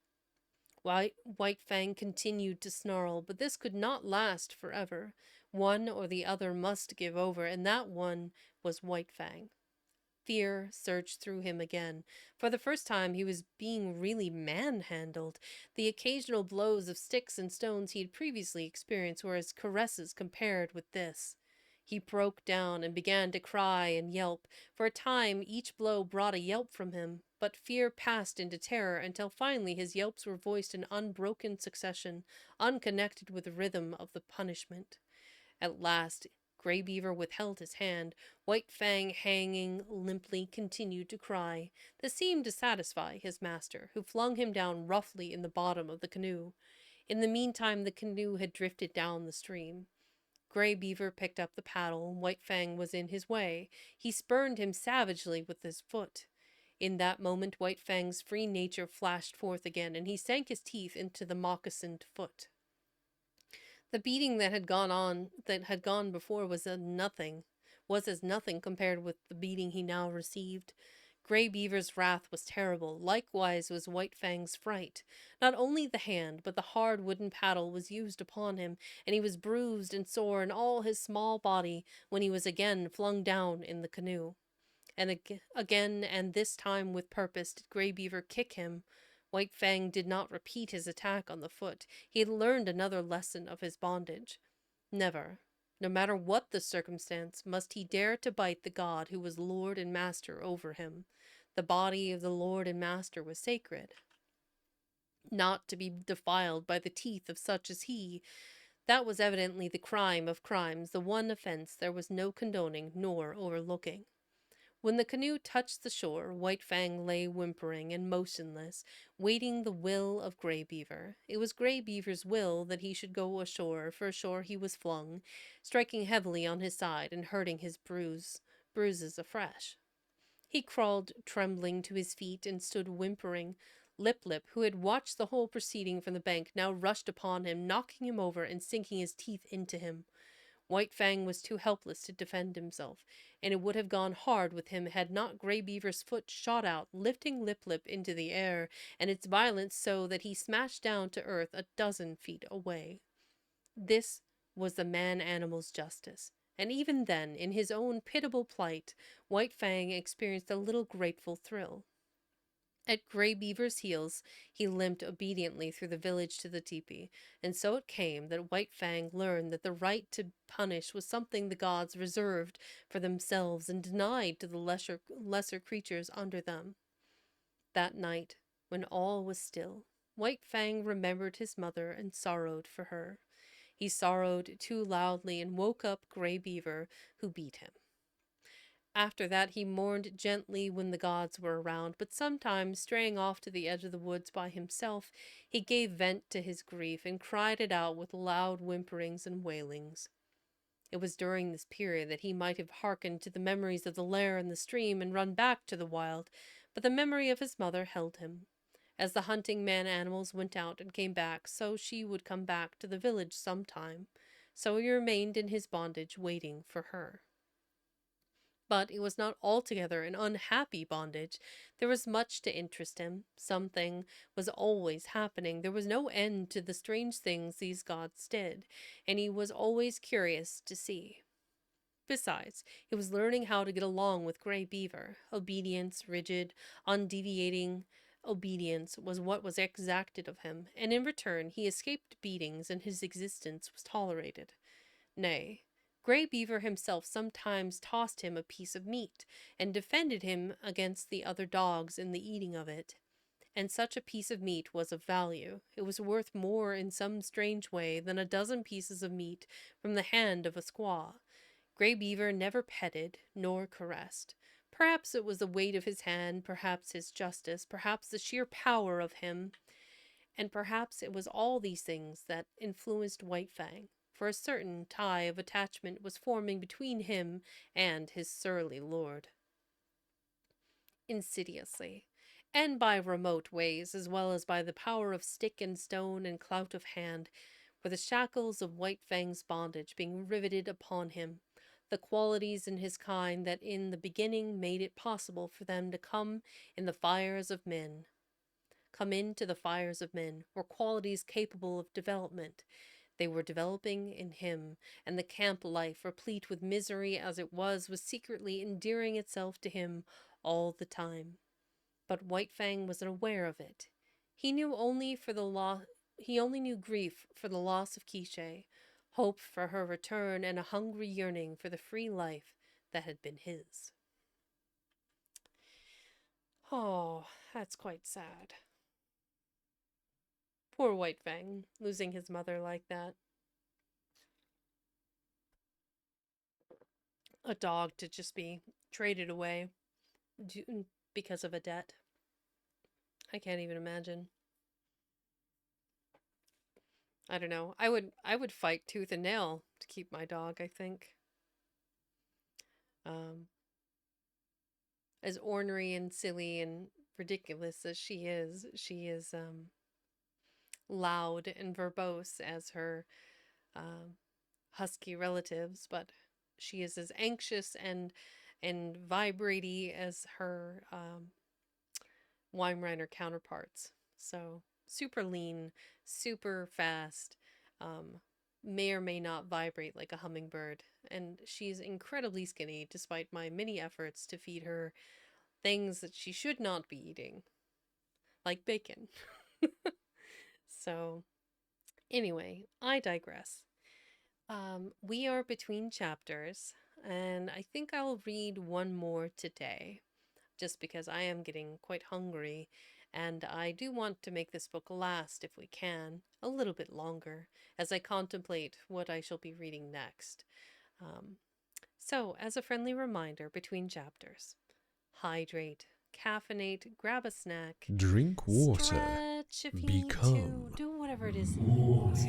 White Fang continued to snarl, but this could not last forever. One or the other must give over, and that one was White Fang. Fear surged through him again. For the first time, he was being really manhandled. The occasional blows of sticks and stones he had previously experienced were as caresses compared with this. He broke down and began to cry and yelp. For a time, each blow brought a yelp from him, but fear passed into terror until finally his yelps were voiced in unbroken succession, unconnected with the rhythm of the punishment. At last, Grey Beaver withheld his hand. White Fang, hanging limply, continued to cry. This seemed to satisfy his master, who flung him down roughly in the bottom of the canoe. In the meantime, the canoe had drifted down the stream. Grey Beaver picked up the paddle. White Fang was in his way. He spurned him savagely with his foot. In that moment, White Fang's free nature flashed forth again, and he sank his teeth into the moccasined foot. The beating that had gone before was as nothing compared with the beating he now received. Grey Beaver's wrath was terrible, likewise was White Fang's fright. Not only the hand, but the hard wooden paddle was used upon him, and he was bruised and sore in all his small body when he was again flung down in the canoe. And again, and this time with purpose, did Grey Beaver kick him. White Fang did not repeat his attack on the foot. He had learned another lesson of his bondage. Never, no matter what the circumstance, must he dare to bite the god who was lord and master over him. The body of the lord and master was sacred, not to be defiled by the teeth of such as he. That was evidently the crime of crimes, the one offense there was no condoning nor overlooking. When the canoe touched the shore, White Fang lay whimpering and motionless, waiting the will of Grey Beaver. It was Grey Beaver's will that he should go ashore, for ashore he was flung, striking heavily on his side and hurting his bruises afresh. He crawled trembling to his feet and stood whimpering. Lip Lip, who had watched the whole proceeding from the bank, now rushed upon him, knocking him over and sinking his teeth into him. White Fang was too helpless to defend himself, and it would have gone hard with him had not Grey Beaver's foot shot out, lifting Lip Lip into the air, and its violence so that he smashed down to earth 12 feet away. This was the man-animal's justice, and even then, in his own pitiable plight, White Fang experienced a little grateful thrill. At Grey Beaver's heels, he limped obediently through the village to the tepee, and so it came that White Fang learned that the right to punish was something the gods reserved for themselves and denied to the lesser creatures under them. That night, when all was still, White Fang remembered his mother and sorrowed for her. He sorrowed too loudly and woke up Grey Beaver, who beat him. After that he mourned gently when the gods were around, but sometimes, straying off to the edge of the woods by himself, he gave vent to his grief and cried it out with loud whimperings and wailings. It was during this period that he might have hearkened to the memories of the lair and the stream and run back to the wild, but the memory of his mother held him, As the hunting man animals went out and came back, so she would come back to the village sometime. So he remained in his bondage, waiting for her. But it was not altogether an unhappy bondage. There was much to interest him. Something was always happening. There was no end to the strange things these gods did, and he was always curious to see. Besides, he was learning how to get along with Grey Beaver. Obedience, rigid, undeviating obedience, was what was exacted of him, and in return he escaped beatings, and his existence was tolerated. Nay, Grey Beaver himself sometimes tossed him a piece of meat, and defended him against the other dogs in the eating of it. And such a piece of meat was of value. It was worth more in some strange way than a dozen pieces of meat from the hand of a squaw. Grey Beaver never petted nor caressed. Perhaps it was the weight of his hand, perhaps his justice, perhaps the sheer power of him, and perhaps it was all these things that influenced White Fang, for a certain tie of attachment was forming between him and his surly lord. Insidiously, and by remote ways, as well as by the power of stick and stone and clout of hand, were the shackles of White Fang's bondage being riveted upon him, the qualities in his kind that in the beginning made it possible for them to come in the fires of men. Come into the fires of men were qualities capable of development. They were developing in him, and the camp life, replete with misery as it was secretly endearing itself to him all the time. But White Fang was unaware of it. He knew only for the loss. He only knew grief for the loss of Quiche, hope for her return, and a hungry yearning for the free life that had been his. Oh, that's quite sad. Poor White Fang, losing his mother like that. A dog to just be traded away because of a debt. I can't even imagine. I don't know. I would fight tooth and nail to keep my dog, I think. Um, as ornery and silly and ridiculous as she is loud and verbose as her um, husky relatives, but she is as anxious and vibraty as her Weimaraner counterparts. So super lean, super fast, um, may or may not vibrate like a hummingbird. And she's incredibly skinny despite my many efforts to feed her things that she should not be eating, like bacon. So, anyway, I digress. We are between chapters, and I think I'll read one more today, just because I am getting quite hungry, and I do want to make this book last, if we can, a little bit longer, as I contemplate what I shall be reading next. Um, so, as a friendly reminder between chapters, hydrate, caffeinate, grab a snack, Drink water. stretch if you need to, Become do whatever it is that you need moist.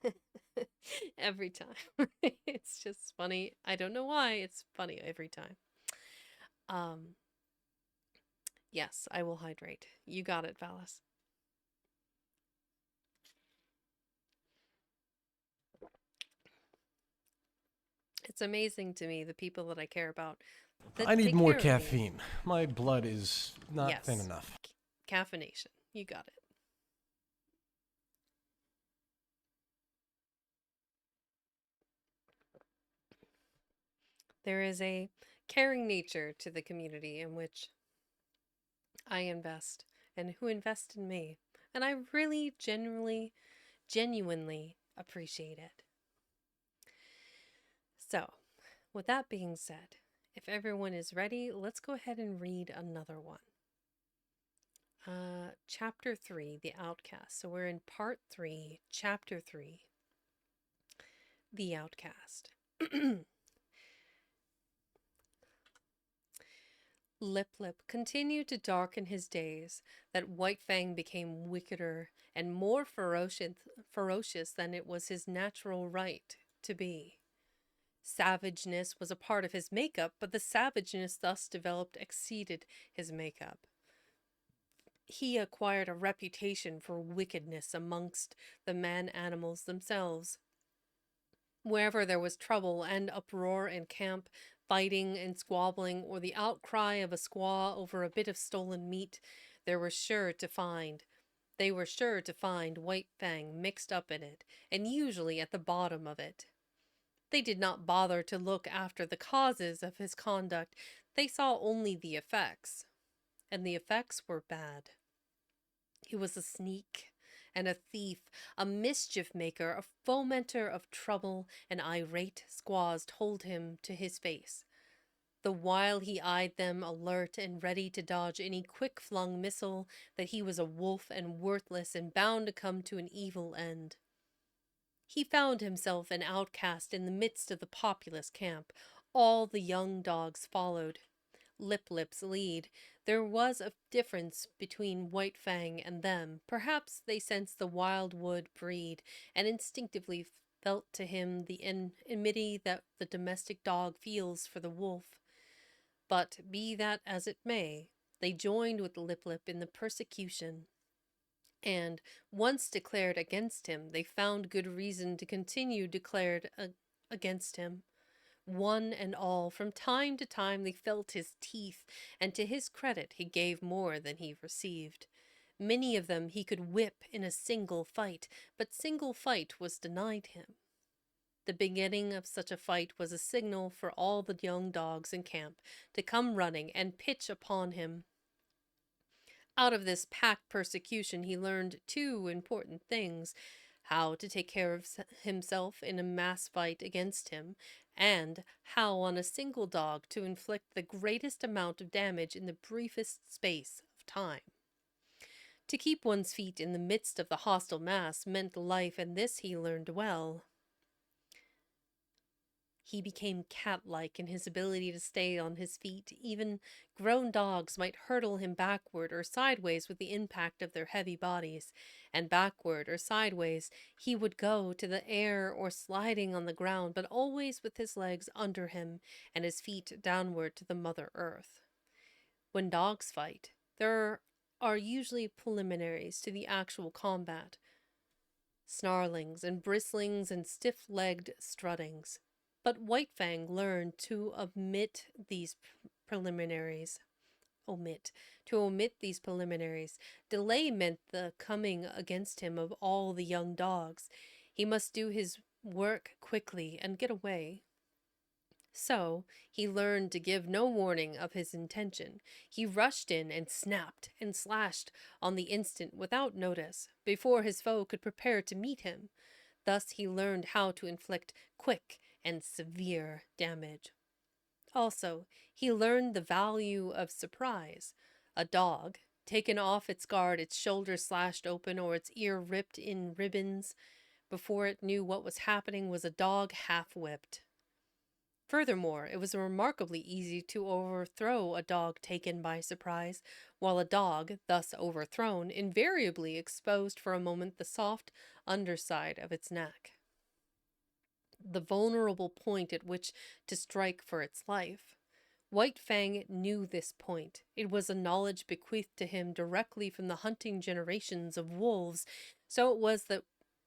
to. Every time. It's just funny. I don't know why. It's funny every time. Um, yes, I will hydrate. You got it, Valis. It's amazing to me the people that I care about that I need take more care of me. caffeine. My blood is not thin Yes. enough. Caffeination. You got it. There is a caring nature to the community in which I invest and who invest in me. And I really genuinely appreciate it. So, with that being said, if everyone is ready, let's go ahead and read another one. Chapter 3, The Outcast. So we're in part 3, chapter 3, The Outcast. Lip Lip continued to darken his days, that White Fang became wickeder and more ferocious than it was his natural right to be. Savageness was a part of his makeup, but the savageness thus developed exceeded his makeup. He acquired a reputation for wickedness amongst the man animals themselves. Wherever there was trouble and uproar in camp, fighting and squabbling, or the outcry of a squaw over a bit of stolen meat, they were sure to find White Fang mixed up in it, and usually at the bottom of it. They did not bother to look after the causes of his conduct, they saw only the effects, and the effects were bad. He was a sneak and a thief, a mischief maker, a fomenter of trouble, and irate squaws told him to his face, the while he eyed them alert and ready to dodge any quick-flung missile, that he was a wolf and worthless and bound to come to an evil end. He found himself an outcast in the midst of the populous camp. All the young dogs followed. Lip's lead. There was a difference between White Fang and them. Perhaps they sensed the wildwood breed and instinctively felt to him the enmity that the domestic dog feels for the wolf. But be that as it may, they joined with Lip in the persecution, and once declared against him, they found good reason to continue declared against him. One and all, from time to time, they felt his teeth, and to his credit, he gave more than he received. Many of them he could whip in a single fight, but single fight was denied him. The beginning of such a fight was a signal for all the young dogs in camp to come running and pitch upon him. Out of this pack persecution, he learned two important things: how to take care of himself in a mass fight against him, and how on a single dog to inflict the greatest amount of damage in the briefest space of time. To keep one's feet in the midst of the hostile mass meant life, and this he learned well. He became cat-like in his ability to stay on his feet. Even grown dogs might hurtle him backward or sideways with the impact of their heavy bodies, and backward or sideways he would go to the air or sliding on the ground, but always with his legs under him and his feet downward to the Mother Earth. When dogs fight, there are usually preliminaries to the actual combat: snarlings and bristlings and stiff-legged struttings. But White Fang learned to omit these preliminaries. Delay meant the coming against him of all the young dogs. He must do his work quickly and get away. So he learned to give no warning of his intention. He rushed in and snapped and slashed on the instant without notice, before his foe could prepare to meet him. Thus he learned how to inflict quick and severe damage. Also, he learned the value of surprise. A dog, taken off its guard, its shoulder slashed open, or its ear ripped in ribbons, before it knew what was happening, was a dog half-whipped. Furthermore, it was remarkably easy to overthrow a dog taken by surprise, while a dog, thus overthrown, invariably exposed for a moment the soft underside of its neck, the vulnerable point at which to strike for its life. White Fang knew this point. It was a knowledge bequeathed to him directly from the hunting generations of wolves. So it was that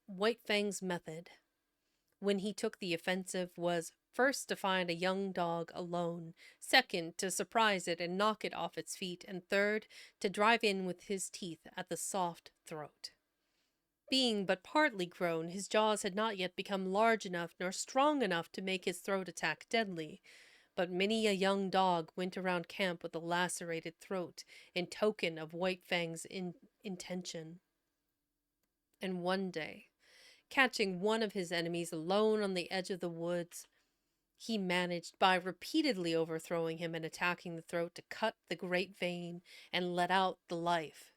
White Fang's method, when he took the offensive, was first to find a young dog alone, second to surprise it and knock it off its feet, and third to drive in with his teeth at the soft throat. Being but partly grown, his jaws had not yet become large enough nor strong enough to make his throat attack deadly, but many a young dog went around camp with a lacerated throat in token of White Fang's intention. And one day, catching one of his enemies alone on the edge of the woods, he managed, by repeatedly overthrowing him and attacking the throat, to cut the great vein and let out the life.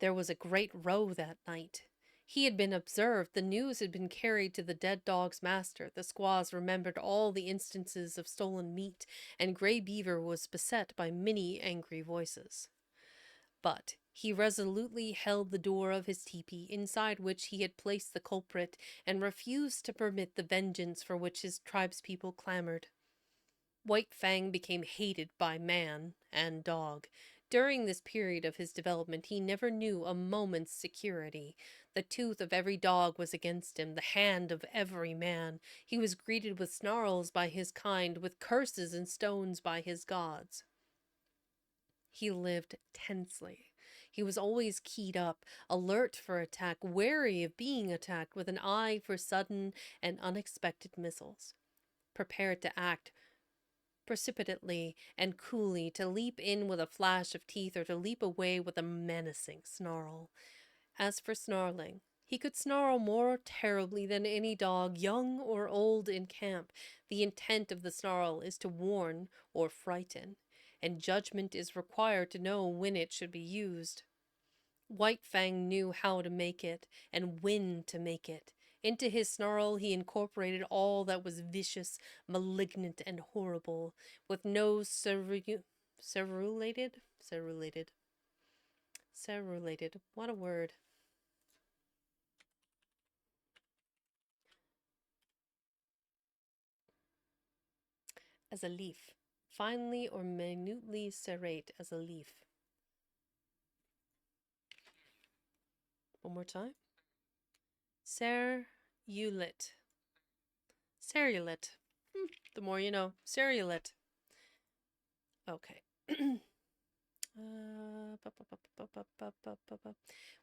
There was a great row that night. He had been observed. The news had been carried to the dead dog's master. The squaws remembered all the instances of stolen meat, and Grey Beaver was beset by many angry voices. But He resolutely held the door of his tepee, inside which he had placed the culprit, and refused to permit the vengeance for which his tribespeople clamored. White Fang became hated by man and dog. During this period of his development, he never knew a moment's security. The tooth of every dog was against him, the hand of every man. He was greeted with snarls by his kind, with curses and stones by his gods. He lived tensely. He was always keyed up, alert for attack, wary of being attacked, with an eye for sudden and unexpected missiles, prepared to act precipitately and coolly, to leap in with a flash of teeth or to leap away with a menacing snarl. As for snarling, he could snarl more terribly than any dog, young or old, in camp. The intent of the snarl is to warn or frighten, and judgment is required to know when it should be used. White Fang knew how to make it and when to make it. Into his snarl he incorporated all that was vicious, malignant, and horrible, with no cerulated, what a word. As a leaf, finely or minutely serrate as a leaf. One more time. Cerulate. Cerulate. The more you know. Cerulate. Okay.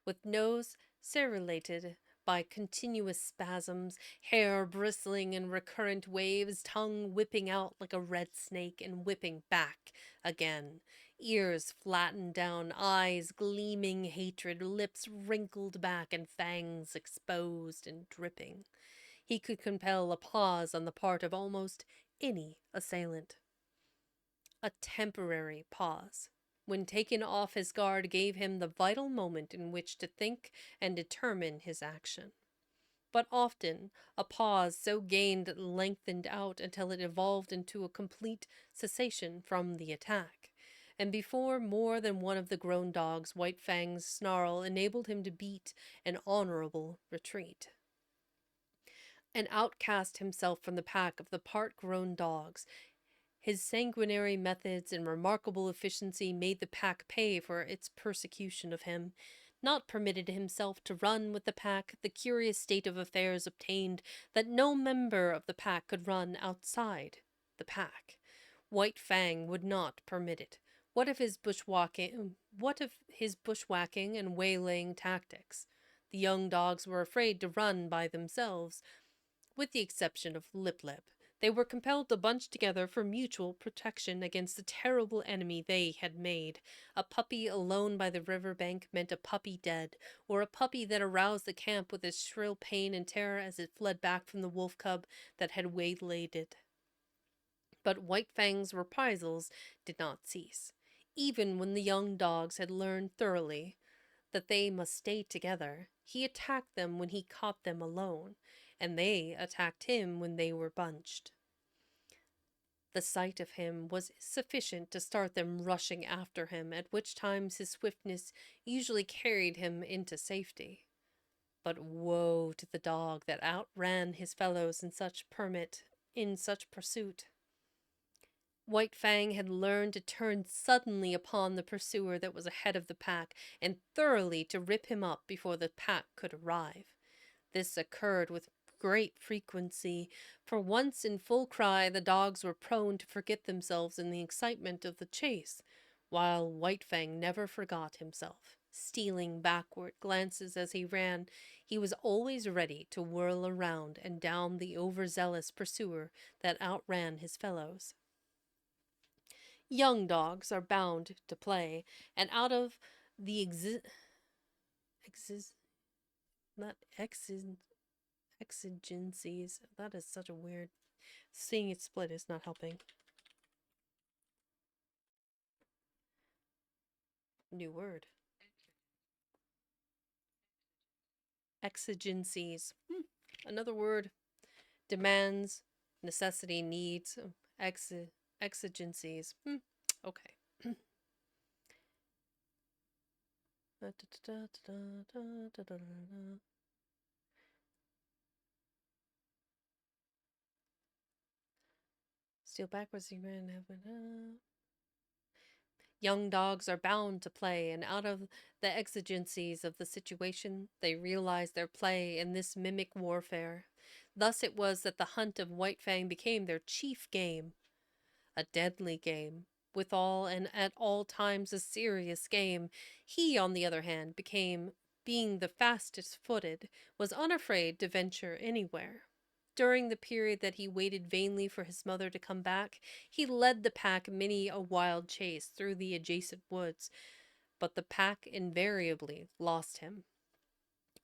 With nose cerulated by continuous spasms, hair bristling in recurrent waves, tongue whipping out like a red snake and whipping back again, ears flattened down, eyes gleaming hatred, lips wrinkled back, and fangs exposed and dripping. He could compel a pause on the part of almost any assailant. A temporary pause, when taken off his guard, gave him the vital moment in which to think and determine his action. But often a pause so gained lengthened out until it evolved into a complete cessation from the attack. And before more than one of the grown dogs, White Fang's snarl enabled him to beat an honorable retreat. An outcast himself from the pack of the part-grown dogs, his sanguinary methods and remarkable efficiency made the pack pay for its persecution of him. Not permitted himself to run with the pack, the curious state of affairs obtained that no member of the pack could run outside the pack. White Fang would not permit it. What of his bushwhacking and waylaying tactics? The young dogs were afraid to run by themselves, with the exception of Lip Lip. They were compelled to bunch together for mutual protection against the terrible enemy they had made. A puppy alone by the river bank meant a puppy dead, or a puppy that aroused the camp with its shrill pain and terror as it fled back from the wolf cub that had waylaid it. But White Fang's reprisals did not cease. Even when the young dogs had learned thoroughly that they must stay together, he attacked them when he caught them alone, and they attacked him when they were bunched. The sight of him was sufficient to start them rushing after him, at which times his swiftness usually carried him into safety. But woe to the dog that outran his fellows in such pursuit. White Fang had learned to turn suddenly upon the pursuer that was ahead of the pack, and thoroughly to rip him up before the pack could arrive. This occurred with great frequency, for once in full cry the dogs were prone to forget themselves in the excitement of the chase, while White Fang never forgot himself. Stealing backward glances as he ran, he was always ready to whirl around and down the overzealous pursuer that outran his fellows. Young dogs are bound to play, and out of the exigencies. That is such a weird. Seeing it split is not helping. New word. Exigencies. Another word. Demands, necessity, needs. Exigencies. Okay. Steal backwards, you ran heaven. Young dogs are bound to play, and out of the exigencies of the situation, they realize their play in this mimic warfare. Thus it was that the hunt of White Fang became their chief game, a deadly game, withal and at all times a serious game. He, on the other hand, being the fastest footed, was unafraid to venture anywhere. During the period that he waited vainly for his mother to come back, he led the pack many a wild chase through the adjacent woods, but the pack invariably lost him.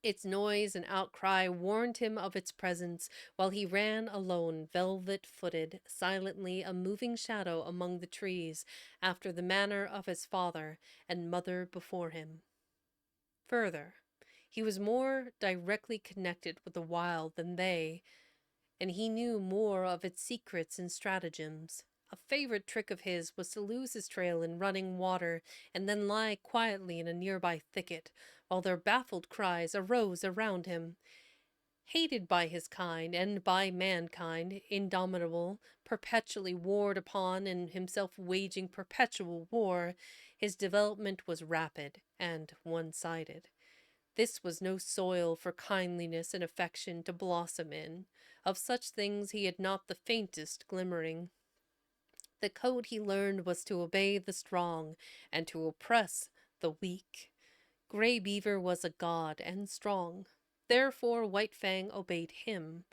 Its noise and outcry warned him of its presence, while he ran alone, velvet-footed, silently, a moving shadow among the trees, after the manner of his father and mother before him. Further, he was more directly connected with the wild than they, and he knew more of its secrets and stratagems. A favorite trick of his was to lose his trail in running water and then lie quietly in a nearby thicket, while their baffled cries arose around him. Hated by his kind and by mankind, indomitable, perpetually warred upon, and himself waging perpetual war, his development was rapid and one-sided. This was no soil for kindliness and affection to blossom in. Of such things he had not the faintest glimmering. The code he learned was to obey the strong and to oppress the weak. Grey Beaver was a god and strong. Therefore White Fang obeyed him.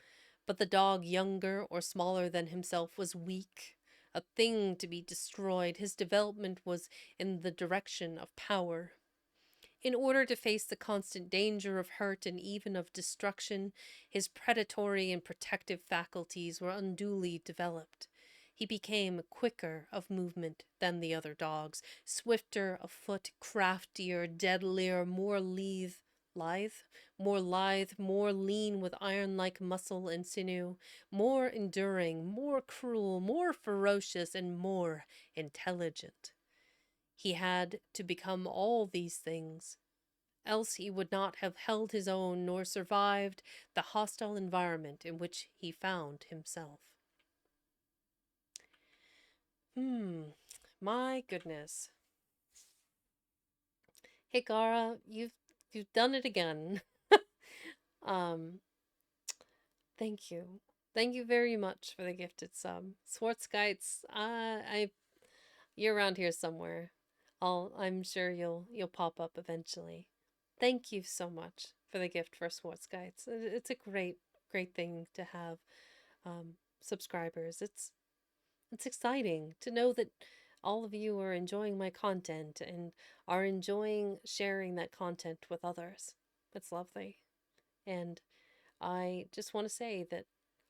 But the dog younger or smaller than himself was weak, a thing to be destroyed. His development was in the direction of power. In order to face the constant danger of hurt and even of destruction, his predatory and protective faculties were unduly developed. He became quicker of movement than the other dogs, swifter of foot, craftier, deadlier, more lithe, more lean with iron-like muscle and sinew, more enduring, more cruel, more ferocious, and more intelligent. He had to become all these things, else he would not have held his own nor survived the hostile environment in which he found himself. My goodness. Hey Gara, you've done it again. um, thank you. Thank you very much for the gifted sub. Swartzkites, you're around here somewhere. I'm sure you'll pop up eventually. Thank you so much for the gift for Swartzkites. It's a great thing to have subscribers. It's exciting to know that all of you are enjoying my content and are enjoying sharing that content with others. It's lovely. And I just want to say that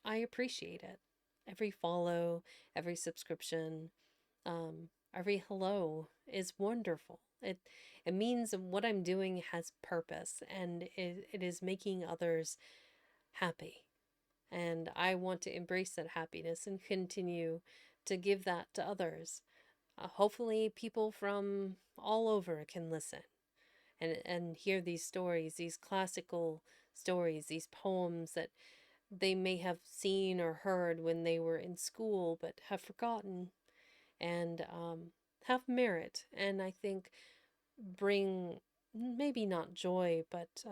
I appreciate it. Every follow, every subscription, every hello is wonderful. It means what I'm doing has purpose, and it is making others happy. And I want to embrace that happiness and continue to give that to others. Hopefully people from all over can listen and hear these stories, these classical stories, these poems that they may have seen or heard when they were in school but have forgotten, and have merit, and I think bring maybe not joy, but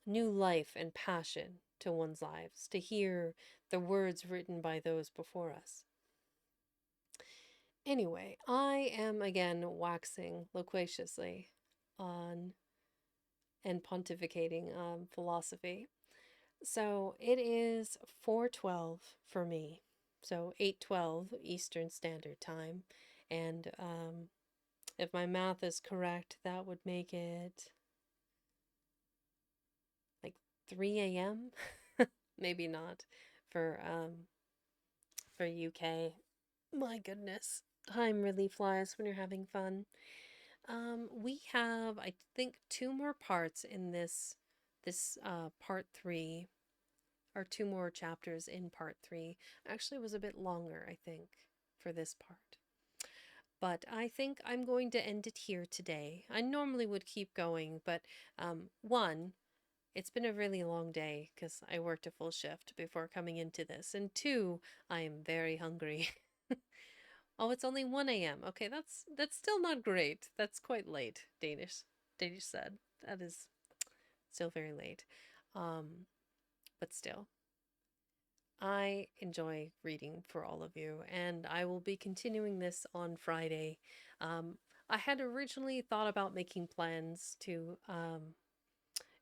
new life and passion to one's lives to hear the words written by those before us. Anyway, I am again waxing loquaciously on and pontificating philosophy. So it is 4:12 for me, so 8:12 Eastern Standard Time, and if my math is correct, that would make it like 3 a.m. Maybe not for UK. My goodness, time really flies when you're having fun. We have, I think, 2 more parts in this part 3, or 2 more chapters in part 3. Actually, it was a bit longer, I think, for this part. But I think I'm going to end it here today. I normally would keep going, but one, it's been a really long day because I worked a full shift before coming into this. And two, I am very hungry. Oh, it's only 1 a.m. Okay, that's still not great. That's quite late, Danish said. That is still very late. Um, but still, I enjoy reading for all of you, and I will be continuing this on Friday. Um, I had originally thought about making plans to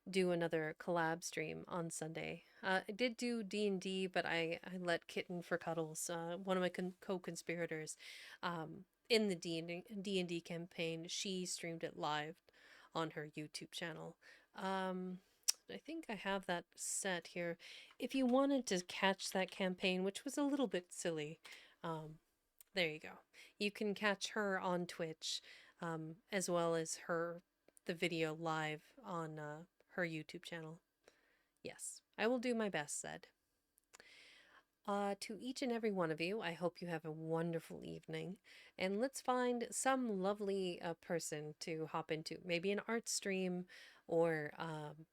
do another collab stream on Sunday. I did do D&D, but I let Kitten for Cuddles, one of my co-conspirators, in the D&D campaign. She streamed it live on her YouTube channel. I think I have that set here. If you wanted to catch that campaign, which was a little bit silly, there you go. You can catch her on Twitch, as well as the video live on her YouTube channel. Yes, I will do my best, said. To each and every one of you, I hope you have a wonderful evening. And let's find some lovely person to hop into. Maybe an art stream or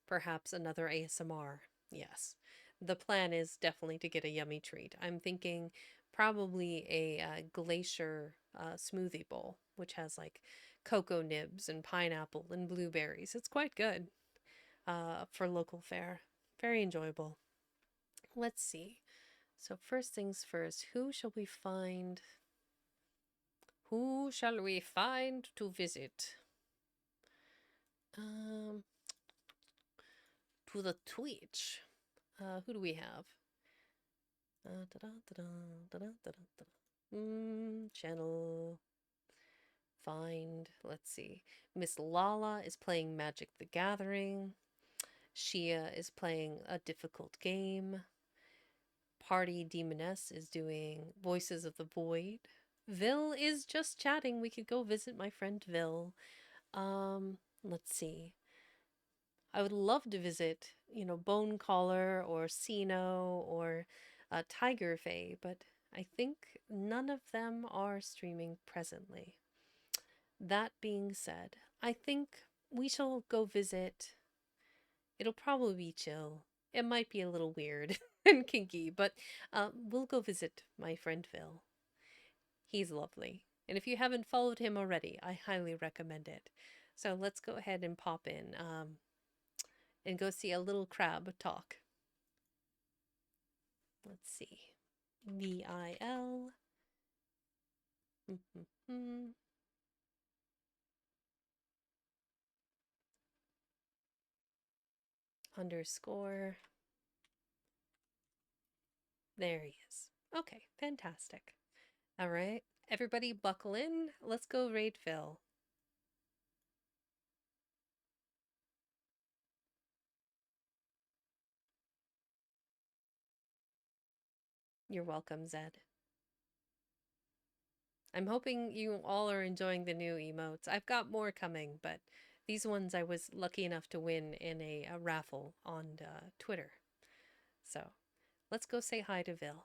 perhaps another ASMR. Yes, the plan is definitely to get a yummy treat. I'm thinking probably a glacier smoothie bowl, which has like cocoa nibs and pineapple and blueberries. It's quite good for local fare. Very enjoyable. Let's see. So first things first, who shall we find? Who shall we find to visit? Um, to the Twitch. Who do we have? Channel. Find. Let's see. Miss Lala is playing Magic the Gathering. Shia is playing a difficult game. Party Demoness is doing Voices of the Void. Vil is just chatting. We could go visit my friend Vil. Let's see. I would love to visit, Bone Caller or Sino or Tiger Fae, but I think none of them are streaming presently. That being said, I think we shall go visit. It'll probably be chill. It might be a little weird and kinky, but we'll go visit my friend Phil. He's lovely. And if you haven't followed him already, I highly recommend it. So let's go ahead and pop in and go see a little crab talk. Let's see. VIL. Underscore. There he is. Okay, fantastic. All right, everybody buckle in. Let's go raid Phil. You're welcome, Zed. I'm hoping you all are enjoying the new emotes. I've got more coming, but these ones I was lucky enough to win in a raffle on Twitter. So let's go say hi to Vil.